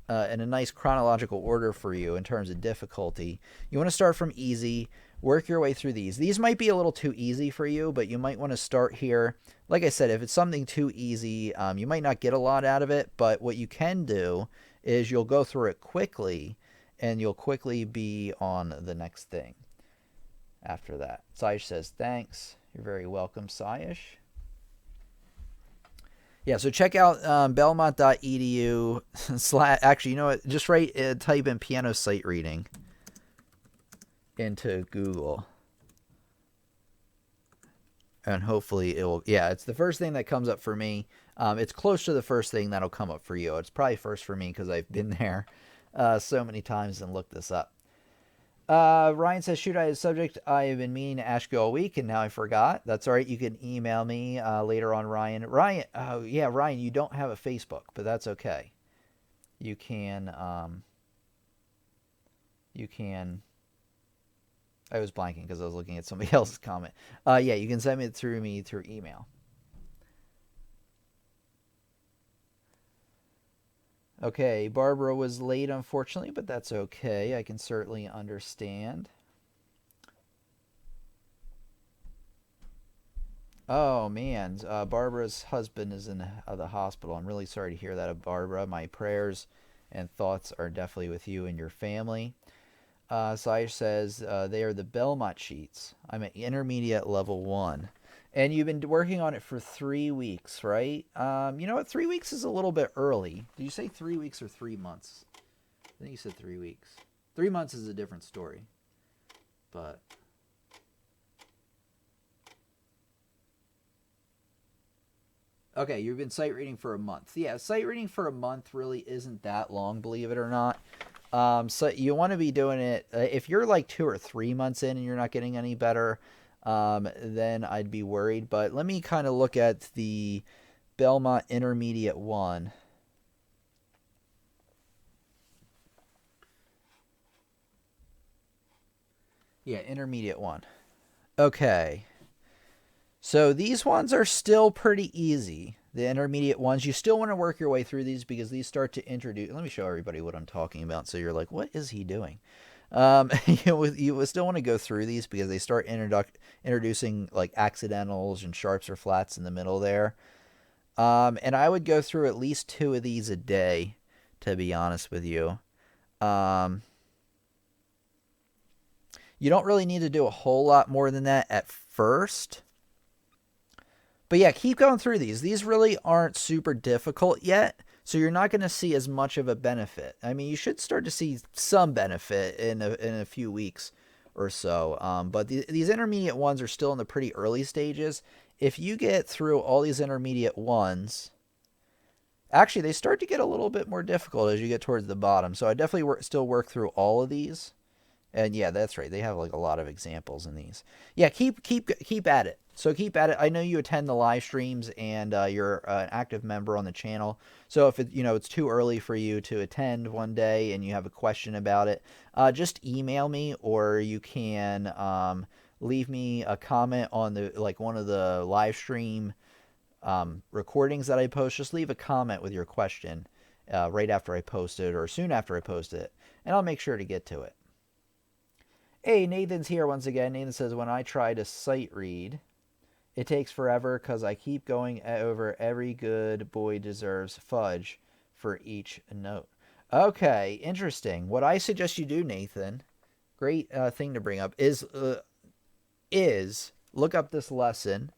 in a nice chronological order for you in terms of difficulty. You want to start from easy, work your way through these. These might be a little too easy for you, but you might want to start here. Like I said, if it's something too easy, you might not get a lot out of it, but what you can do is you'll go through it quickly and you'll quickly be on the next thing after that. Saish says, thanks. You're very welcome, Saish. Yeah, so check out belmont.edu / actually, you know what? Just type in piano sight reading into Google. And hopefully it will, yeah, it's the first thing that comes up for me. It's close to the first thing that'll come up for you. It's probably first for me because I've been there so many times and looked this up. Ryan says, shoot, I had a subject I have been meaning to ask you all week, and now I forgot. That's all right. You can email me later on, Ryan. Ryan, you don't have a Facebook, but that's okay. You can, I was blanking because I was looking at somebody else's comment. You can send it through email. Okay, Barbara was late, unfortunately, but that's okay. I can certainly understand. Oh, man. Barbara's husband is in the hospital. I'm really sorry to hear that, Barbara. My prayers and thoughts are definitely with you and your family. Saish says, they are the Belmont sheets. I'm at intermediate level 1. And you've been working on it for 3 weeks, right? You know what? 3 weeks is a little bit early. Did you say 3 weeks or 3 months? I think you said 3 weeks. 3 months is a different story. But okay, you've been sight reading for a month. Yeah, sight reading for a month really isn't that long, believe it or not. So you want to be doing it if you're like 2 or 3 months in and you're not getting any better. Then I'd be worried. But let me kind of look at the Belmont Intermediate 1. Yeah, Intermediate 1. Okay. So these ones are still pretty easy. The intermediate ones, you still want to work your way through these because these start to introduce. Let me show everybody what I'm talking about. So you're like, what is he doing? You still want to go through these because they start introducing like accidentals and sharps or flats in the middle there. And I would go through at least 2 of these a day, to be honest with you. You don't really need to do a whole lot more than that at first. But yeah, keep going through these. These really aren't super difficult yet, so you're not going to see as much of a benefit. I mean, you should start to see some benefit in a few weeks or so. But these intermediate ones are still in the pretty early stages. If you get through all these intermediate ones, actually, they start to get a little bit more difficult as you get towards the bottom. So I definitely still work through all of these. And yeah, that's right. They have like a lot of examples in these. Yeah, keep at it. So keep at it. I know you attend the live streams and you're an active member on the channel. So if it's too early for you to attend one day and you have a question about it, just email me, or you can leave me a comment on one of the live stream recordings that I post. Just leave a comment with your question right after I post it or soon after I post it, and I'll make sure to get to it. Hey, Nathan's here once again. Nathan says, when I try to sight read, it takes forever because I keep going over every good boy deserves fudge for each note. Okay, interesting. What I suggest you do, Nathan, great thing to bring up, is look up this lesson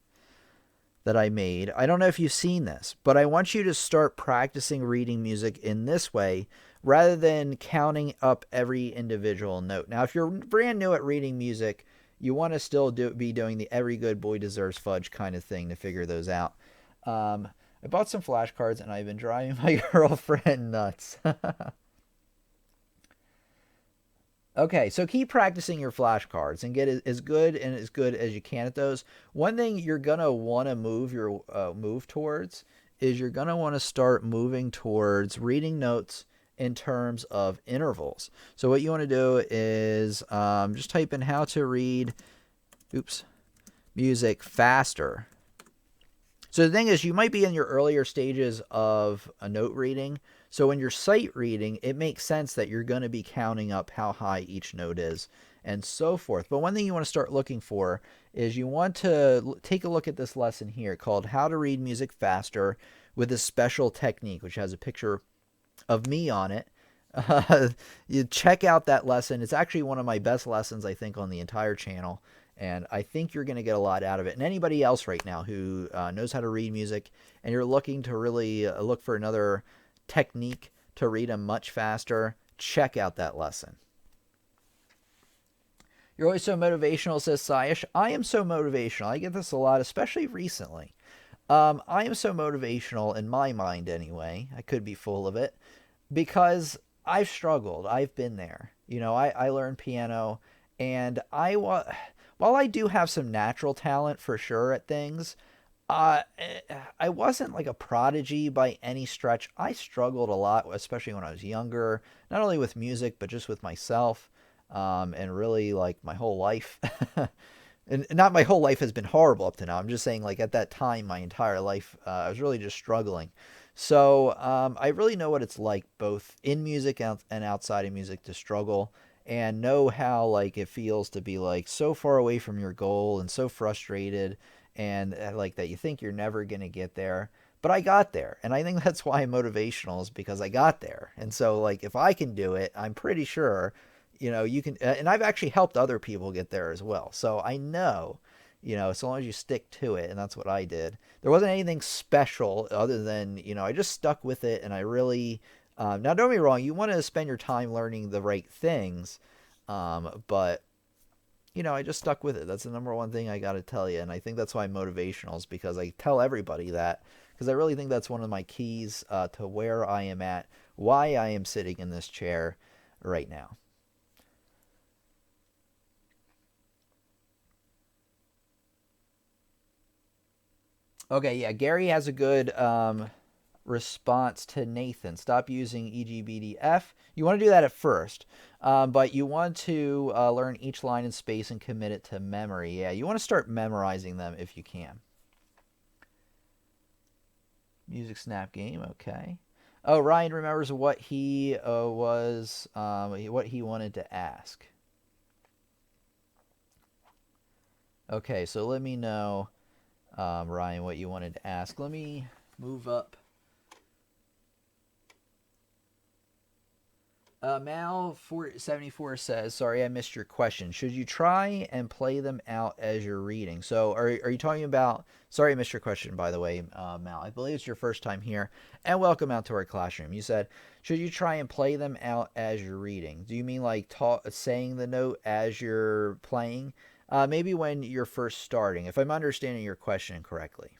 that I made. I don't know if you've seen this, but I want you to start practicing reading music in this way rather than counting up every individual note. Now, if you're brand new at reading music, you want to still be doing the every good boy deserves fudge kind of thing to figure those out. I bought some flashcards and I've been driving my girlfriend nuts. Okay, so keep practicing your flashcards and get as good as you can at those. One thing you're gonna want to move towards is you're gonna want to start moving towards reading notes in terms of intervals. So what you want to do is just type in how to read music faster. So the thing is, you might be in your earlier stages of a note reading. So when you're sight reading, it makes sense that you're going to be counting up how high each note is and so forth. But one thing you want to start looking for is you want to take a look at this lesson here called How to Read Music Faster with a Special Technique, which has a picture of me on it. You check out that lesson. It's actually one of my best lessons, I think, on the entire channel. And I think you're going to get a lot out of it. And anybody else right now who knows how to read music and you're looking to really look for another technique to read them much faster, check out that lesson. You're always so motivational, says Sayesh. I am so motivational. I get this a lot, especially recently. I am so motivational in my mind anyway. I could be full of it because I've struggled. I've been there. I learned piano and while I do have some natural talent for sure at things, uh, I wasn't like a prodigy by any stretch. I struggled a lot, especially when I was younger, not only with music, but just with myself, and really like my whole life. And not my whole life has been horrible up to now. I'm just saying, like at that time, my entire life, I was really just struggling. So I really know what it's like, both in music and outside of music, to struggle and know how like it feels to be like so far away from your goal and so frustrated and like that you think you're never gonna get there. But I got there, and I think that's why I'm motivational, is because I got there. And so like if I can do it, I'm pretty sure you can, and I've actually helped other people get there as well. So I know, so long as you stick to it, and that's what I did. There wasn't anything special other than, I just stuck with it, and I really, now don't get me wrong, you want to spend your time learning the right things, but, I just stuck with it. That's the number one thing I got to tell you, and I think that's why I'm motivational, is because I tell everybody that, because I really think that's one of my keys to where I am at, why I am sitting in this chair right now. Okay, yeah, Gary has a good response to Nathan. Stop using EGBDF. You want to do that at first, but you want to learn each line in space and commit it to memory. Yeah, you want to start memorizing them if you can. Music Snap Game, okay. Oh, Ryan remembers what he what he wanted to ask. Okay, so let me know, Ryan, what you wanted to ask. Let me move up. Mal74 says, sorry, I missed your question. Should you try and play them out as you're reading? So are you talking about, sorry, I missed your question, by the way, Mal. I believe it's your first time here. And welcome out to our classroom. You said, should you try and play them out as you're reading? Do you mean like saying the note as you're playing? Maybe when you're first starting, if I'm understanding your question correctly.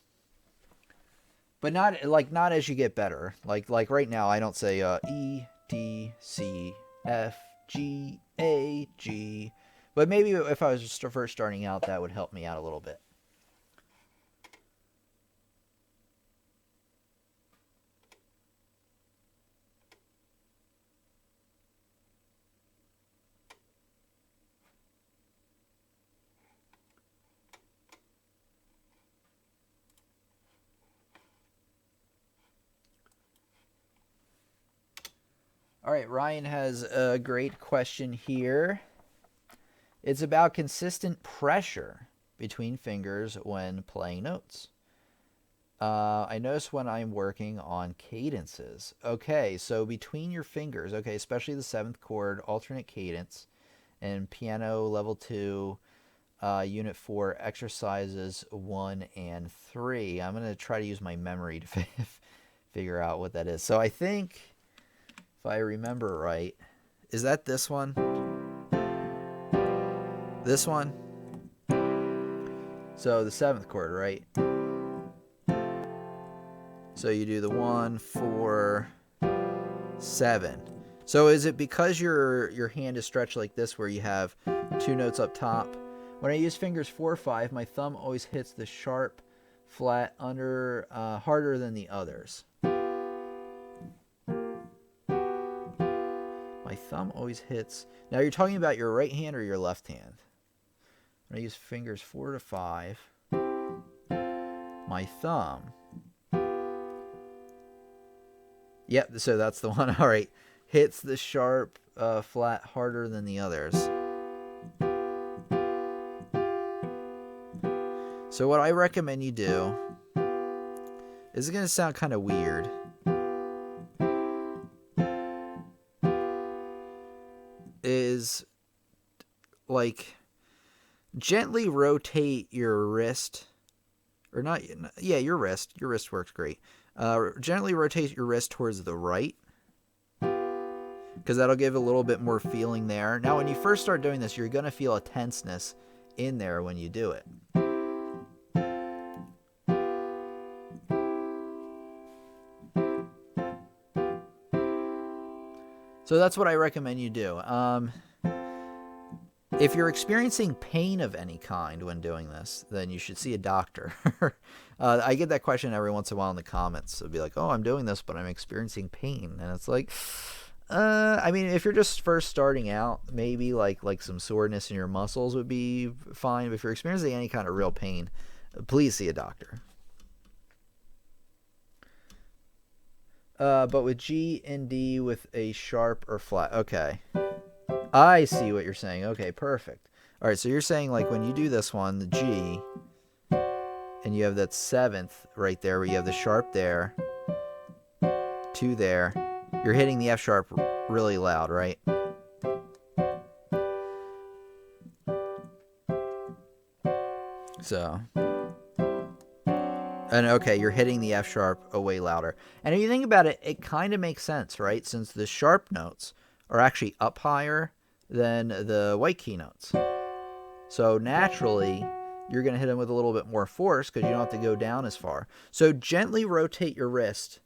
But not as you get better. Like right now, I don't say E D C F G A G. But maybe if I was just first starting out, that would help me out a little bit. All right, Ryan has a great question here. It's about consistent pressure between fingers when playing notes. I notice when I'm working on cadences. Okay, so between your fingers, okay, especially the seventh chord, alternate cadence, and piano level 2, unit 4, exercises 1 and 3. I'm going to try to use my memory to figure out what that is. So I think, if I remember right, is that this one? This one? So the seventh chord, right? So you do the 1, 4, 7. So is it because your hand is stretched like this, where you have 2 notes up top? When I use fingers 4, 5, my thumb always hits the sharp flat under harder than the others. My thumb always hits. Now you're talking about your right hand or your left hand? When I use fingers 4 to 5, my thumb. Yep, so that's the one. All right. Hits the sharp flat harder than the others. So what I recommend you do, is going to sound kind of weird. like gently rotate your wrist, or not, yeah, your wrist. Your wrist works great. Gently rotate your wrist towards the right, because that'll give a little bit more feeling there. Now, when you first start doing this, you're going to feel a tenseness in there when you do it. So that's what I recommend you do. If you're experiencing pain of any kind when doing this, then you should see a doctor. I get that question every once in a while in the comments. It'll be like, oh, I'm doing this, but I'm experiencing pain. And it's like, I mean, if you're just first starting out, maybe like some soreness in your muscles would be fine. But if you're experiencing any kind of real pain, please see a doctor. But with G and D with a sharp or flat. Okay. I see what you're saying. Okay, perfect. All right, so you're saying like when you do this one, the G, and you have that seventh right there where you have the sharp there, 2 there, you're hitting the F sharp really loud, right? So, and okay, you're hitting the F sharp way louder. And if you think about it, it kind of makes sense, right? Since the sharp notes are actually up higher than the white key notes. So naturally, you're going to hit them with a little bit more force because you don't have to go down as far. So gently rotate your wrist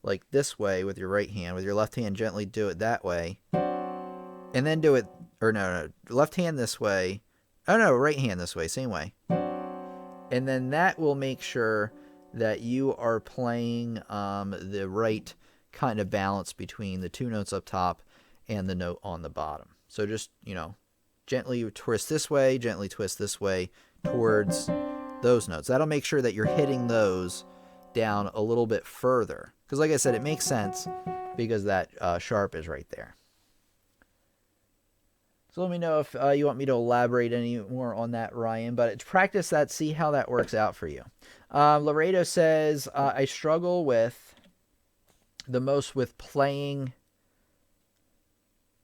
like this way with your right hand. With your left hand, gently do it that way. And then do it, or no, left hand this way. Oh no, right hand this way, same way. And then that will make sure that you are playing the right kind of balance between the 2 notes up top and the note on the bottom. So just, gently twist this way, gently twist this way towards those notes. That'll make sure that you're hitting those down a little bit further. Because like I said, it makes sense because that sharp is right there. So let me know if you want me to elaborate any more on that, Ryan. But practice that, see how that works out for you. Laredo says, I struggle the most with playing.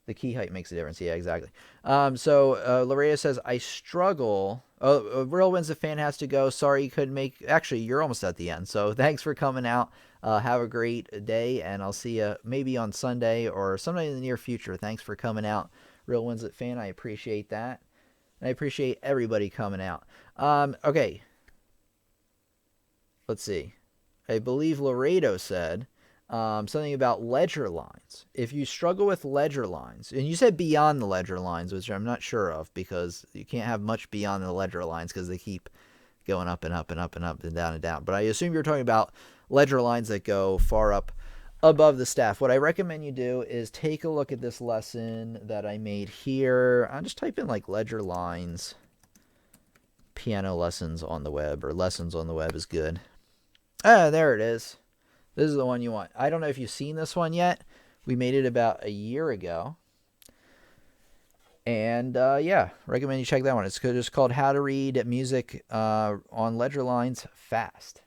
The key height makes a difference. Yeah, exactly. So Laredo says, I struggle. Oh, Real Wins the Fan has to go. Sorry you couldn't make. Actually, you're almost at the end. So thanks for coming out. Have a great day, and I'll see you maybe on Sunday or sometime in the near future. Thanks for coming out, Real Wins it Fan. I appreciate that. And I appreciate everybody coming out. Okay. Let's see. I believe Laredo said something about ledger lines. If you struggle with ledger lines, and you said beyond the ledger lines, which I'm not sure of because you can't have much beyond the ledger lines because they keep going up and up and up and up and down and down. But I assume you're talking about ledger lines that go far up above the staff. What I recommend you do is take a look at this lesson that I made here. I'll just type in like ledger lines, piano lessons on the web, or lessons on the web is good. Ah, there it is. This is the one you want. I don't know if you've seen this one yet. We made it about a year ago. And yeah, recommend you check that one. It's just called How to Read Music on Ledger Lines Fast.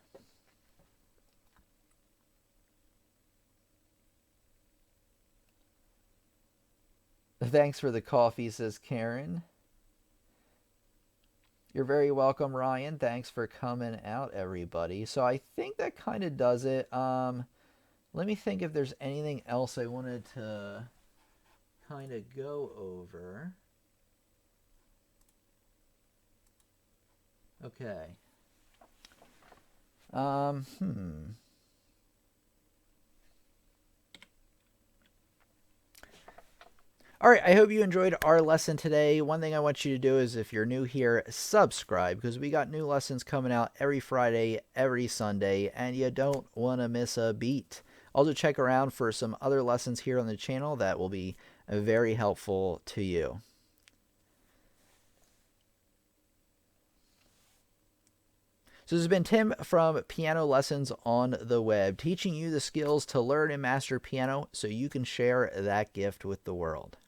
Thanks for the coffee, says Karen. You're very welcome, Ryan. Thanks for coming out, everybody. So I think that kind of does it. Let me think if there's anything else I wanted to kind of go over. Okay. All right, I hope you enjoyed our lesson today. One thing I want you to do is, if you're new here, subscribe, because we got new lessons coming out every Friday, every Sunday, and you don't want to miss a beat. Also, check around for some other lessons here on the channel that will be very helpful to you. So this has been Tim from Piano Lessons on the Web, teaching you the skills to learn and master piano so you can share that gift with the world.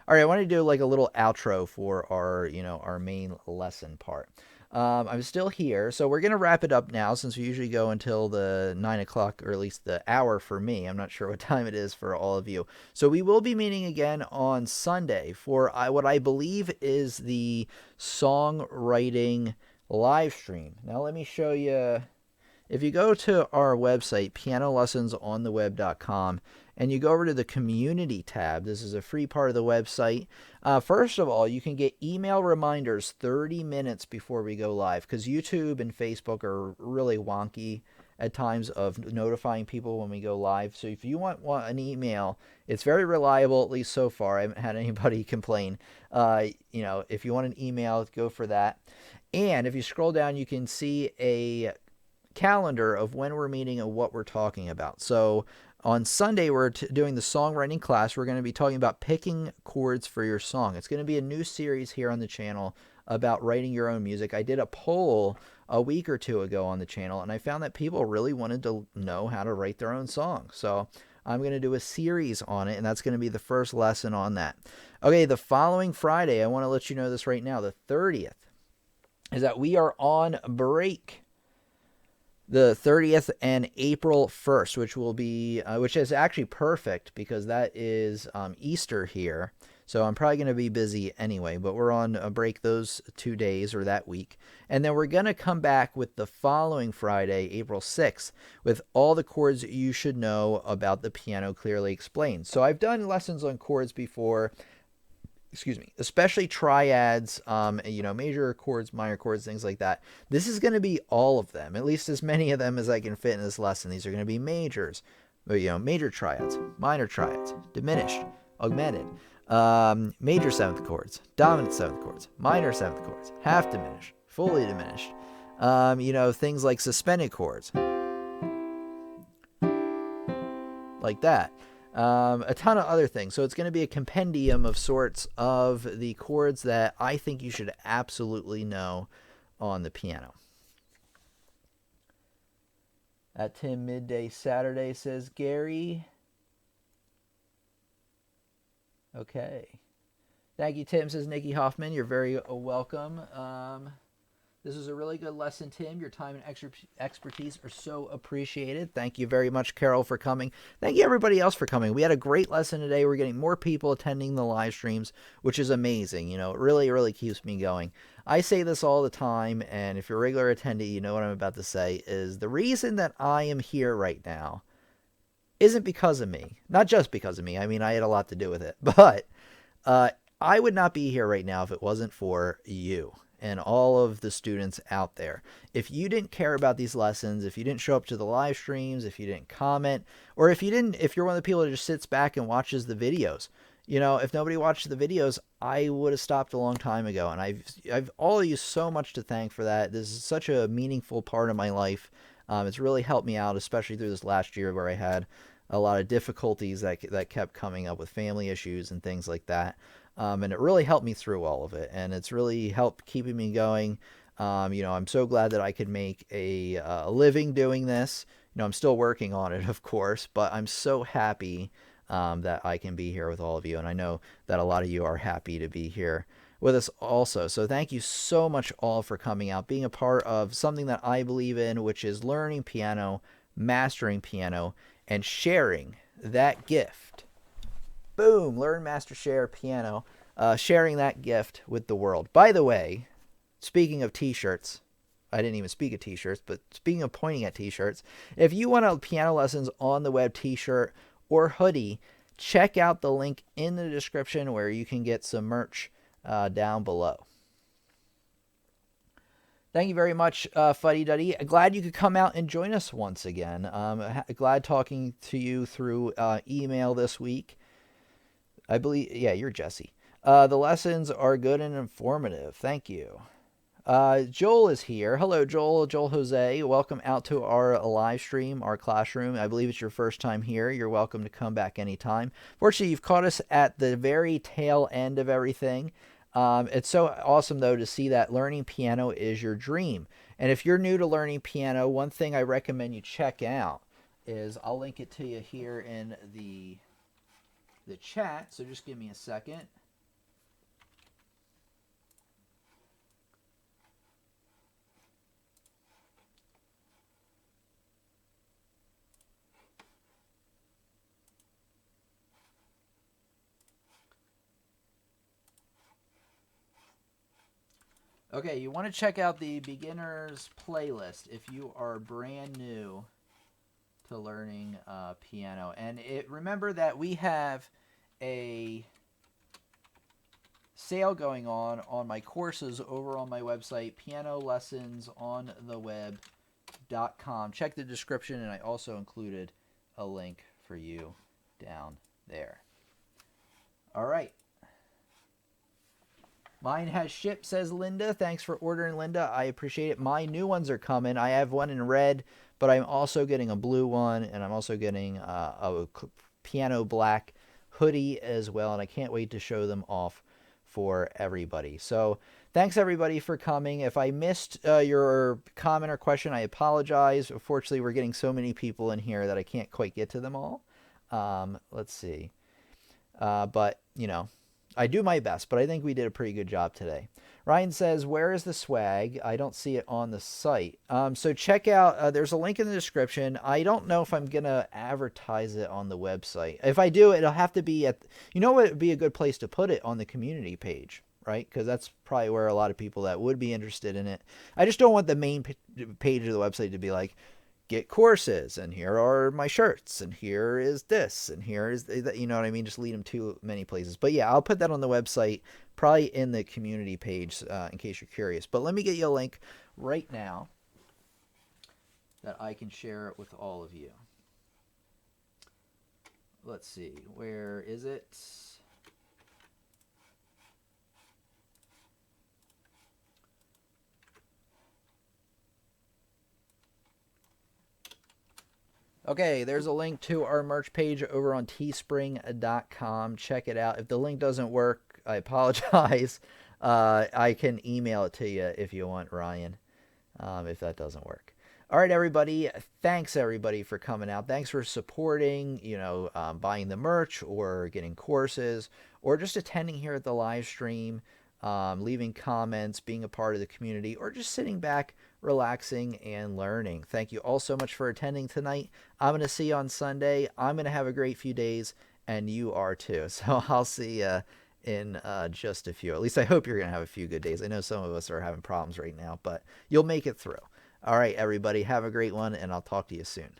All right, I want to do like a little outro for our, our main lesson part. I'm still here, so we're gonna wrap it up now since we usually go until the 9 o'clock, or at least the hour for me. I'm not sure what time it is for all of you. So we will be meeting again on Sunday for what I believe is the songwriting live stream. Now let me show you. If you go to our website, pianolessonsontheweb.com, and you go over to the community tab, this is a free part of the website. First of all, you can get email reminders 30 minutes before we go live, because YouTube and Facebook are really wonky at times of notifying people when we go live. So if you want an email, it's very reliable, at least so far. I haven't had anybody complain. If you want an email, go for that. And if you scroll down, you can see a calendar of when we're meeting and what we're talking about. So on Sunday, we're doing the songwriting class. We're going to be talking about picking chords for your song. It's going to be a new series here on the channel about writing your own music. I did a poll a week or two ago on the channel, and I found that people really wanted to know how to write their own song. So I'm going to do a series on it, and that's going to be the first lesson on that. Okay, the following Friday, I want to let you know this right now, the 30th, is that we are on break. The 30th and April 1st, which is actually perfect because that is Easter here. So I'm probably going to be busy anyway, but we're on a break those 2 days or that week. And then we're going to come back with the following Friday, April 6th, with all the chords you should know about the piano clearly explained. So I've done lessons on chords before, especially triads, major chords, minor chords, things like that. This is going to be all of them, at least as many of them as I can fit in this lesson. These are going to be majors, major triads, minor triads, diminished, augmented, major seventh chords, dominant seventh chords, minor seventh chords, half diminished, fully diminished, things like suspended chords, like that. A ton of other things. So it's going to be a compendium of sorts of the chords that I think you should absolutely know on the piano. At Tim Midday Saturday, says Gary. Okay. Thank you, Tim, says Nikki Hoffman. You're very welcome. This was a really good lesson, Tim. Your time and expertise are so appreciated. Thank you very much, Carol, for coming. Thank you, everybody else, for coming. We had a great lesson today. We're getting more people attending the live streams, which is amazing. It really, really keeps me going. I say this all the time, and if you're a regular attendee, you know what I'm about to say, is the reason that I am here right now isn't because of me. Not just because of me. I mean, I had a lot to do with it. But I would not be here right now if it wasn't for you and all of the students out there. If you didn't care about these lessons, if you didn't show up to the live streams, if you didn't comment, or if you're one of the people that just sits back and watches the videos, if nobody watched the videos, I would have stopped a long time ago. And I've all of you so much to thank for that. This is such a meaningful part of my life. It's really helped me out, especially through this last year where I had a lot of difficulties that kept coming up with family issues and things like that. And it really helped me through all of it, and it's really helped keeping me going. I'm so glad that I could make a living doing this. I'm still working on it, of course, but I'm so happy that I can be here with all of you, and I know that a lot of you are happy to be here with us also. So thank you so much all for coming out, being a part of something that I believe in, which is learning piano, mastering piano, and sharing that gift. Boom, learn, master, share piano, sharing that gift with the world. By the way, speaking of t-shirts, I didn't even speak of t-shirts, but speaking of pointing at t-shirts, if you want a Piano Lessons on the Web t-shirt or hoodie, check out the link in the description where you can get some merch down below. Thank you very much, Fuddy Duddy. Glad you could come out and join us once again. Glad talking to you through email this week. I believe, yeah, you're Jesse. The lessons are good and informative. Thank you. Joel is here. Hello, Joel. Joel Jose. Welcome out to our live stream, our classroom. I believe it's your first time here. You're welcome to come back anytime. Fortunately, you've caught us at the very tail end of everything. It's so awesome, though, to see that learning piano is your dream. And if you're new to learning piano, one thing I recommend you check out is, I'll link it to you here in the chat, so just give me a second. Okay, you want to check out the beginners playlist if you are brand new to learning piano. And remember that we have a sale going on my courses over on my website, pianolessonsontheweb.com. Check the description, and I also included a link for you down there. All right. Mine has shipped, says Linda. Thanks for ordering, Linda. I appreciate it. My new ones are coming. I have one in red, but I'm also getting a blue one, and I'm also getting a piano black hoodie as well, and I can't wait to show them off for everybody. So thanks, everybody, for coming. If I missed your comment or question, I apologize. Unfortunately, we're getting so many people in here that I can't quite get to them all. Let's see. But, you know, I do my best, but I think we did a pretty good job today. Ryan says, where is the swag? I don't see it on the site. So check out, there's a link in the description. I don't know if I'm going to advertise it on the website. If I do, it'll have to be you know what would be a good place to put it? On the community page, right? Because that's probably where a lot of people that would be interested in it. I just don't want the main page of the website to be like, get courses, and here are my shirts, and here is this, and here is that, you know what I mean? Just lead them to many places. But yeah, I'll put that on the website, probably in the community page, in case you're curious. But let me get you a link right now that I can share it with all of you. Let's see, where is it? Okay, there's a link to our merch page over on teespring.com. Check it out. If the link doesn't work, I apologize. I can email it to you if you want, Ryan, if that doesn't work. All right, everybody. Thanks, everybody, for coming out. Thanks for supporting, buying the merch or getting courses or just attending here at the live stream, leaving comments, being a part of the community, or just sitting back, relaxing, and learning. Thank you all so much for attending tonight. I'm going to see you on Sunday. I'm going to have a great few days, and you are too. So I'll see you in just a few. At least I hope you're going to have a few good days. I know some of us are having problems right now, but you'll make it through. All right, everybody, have a great one, and I'll talk to you soon.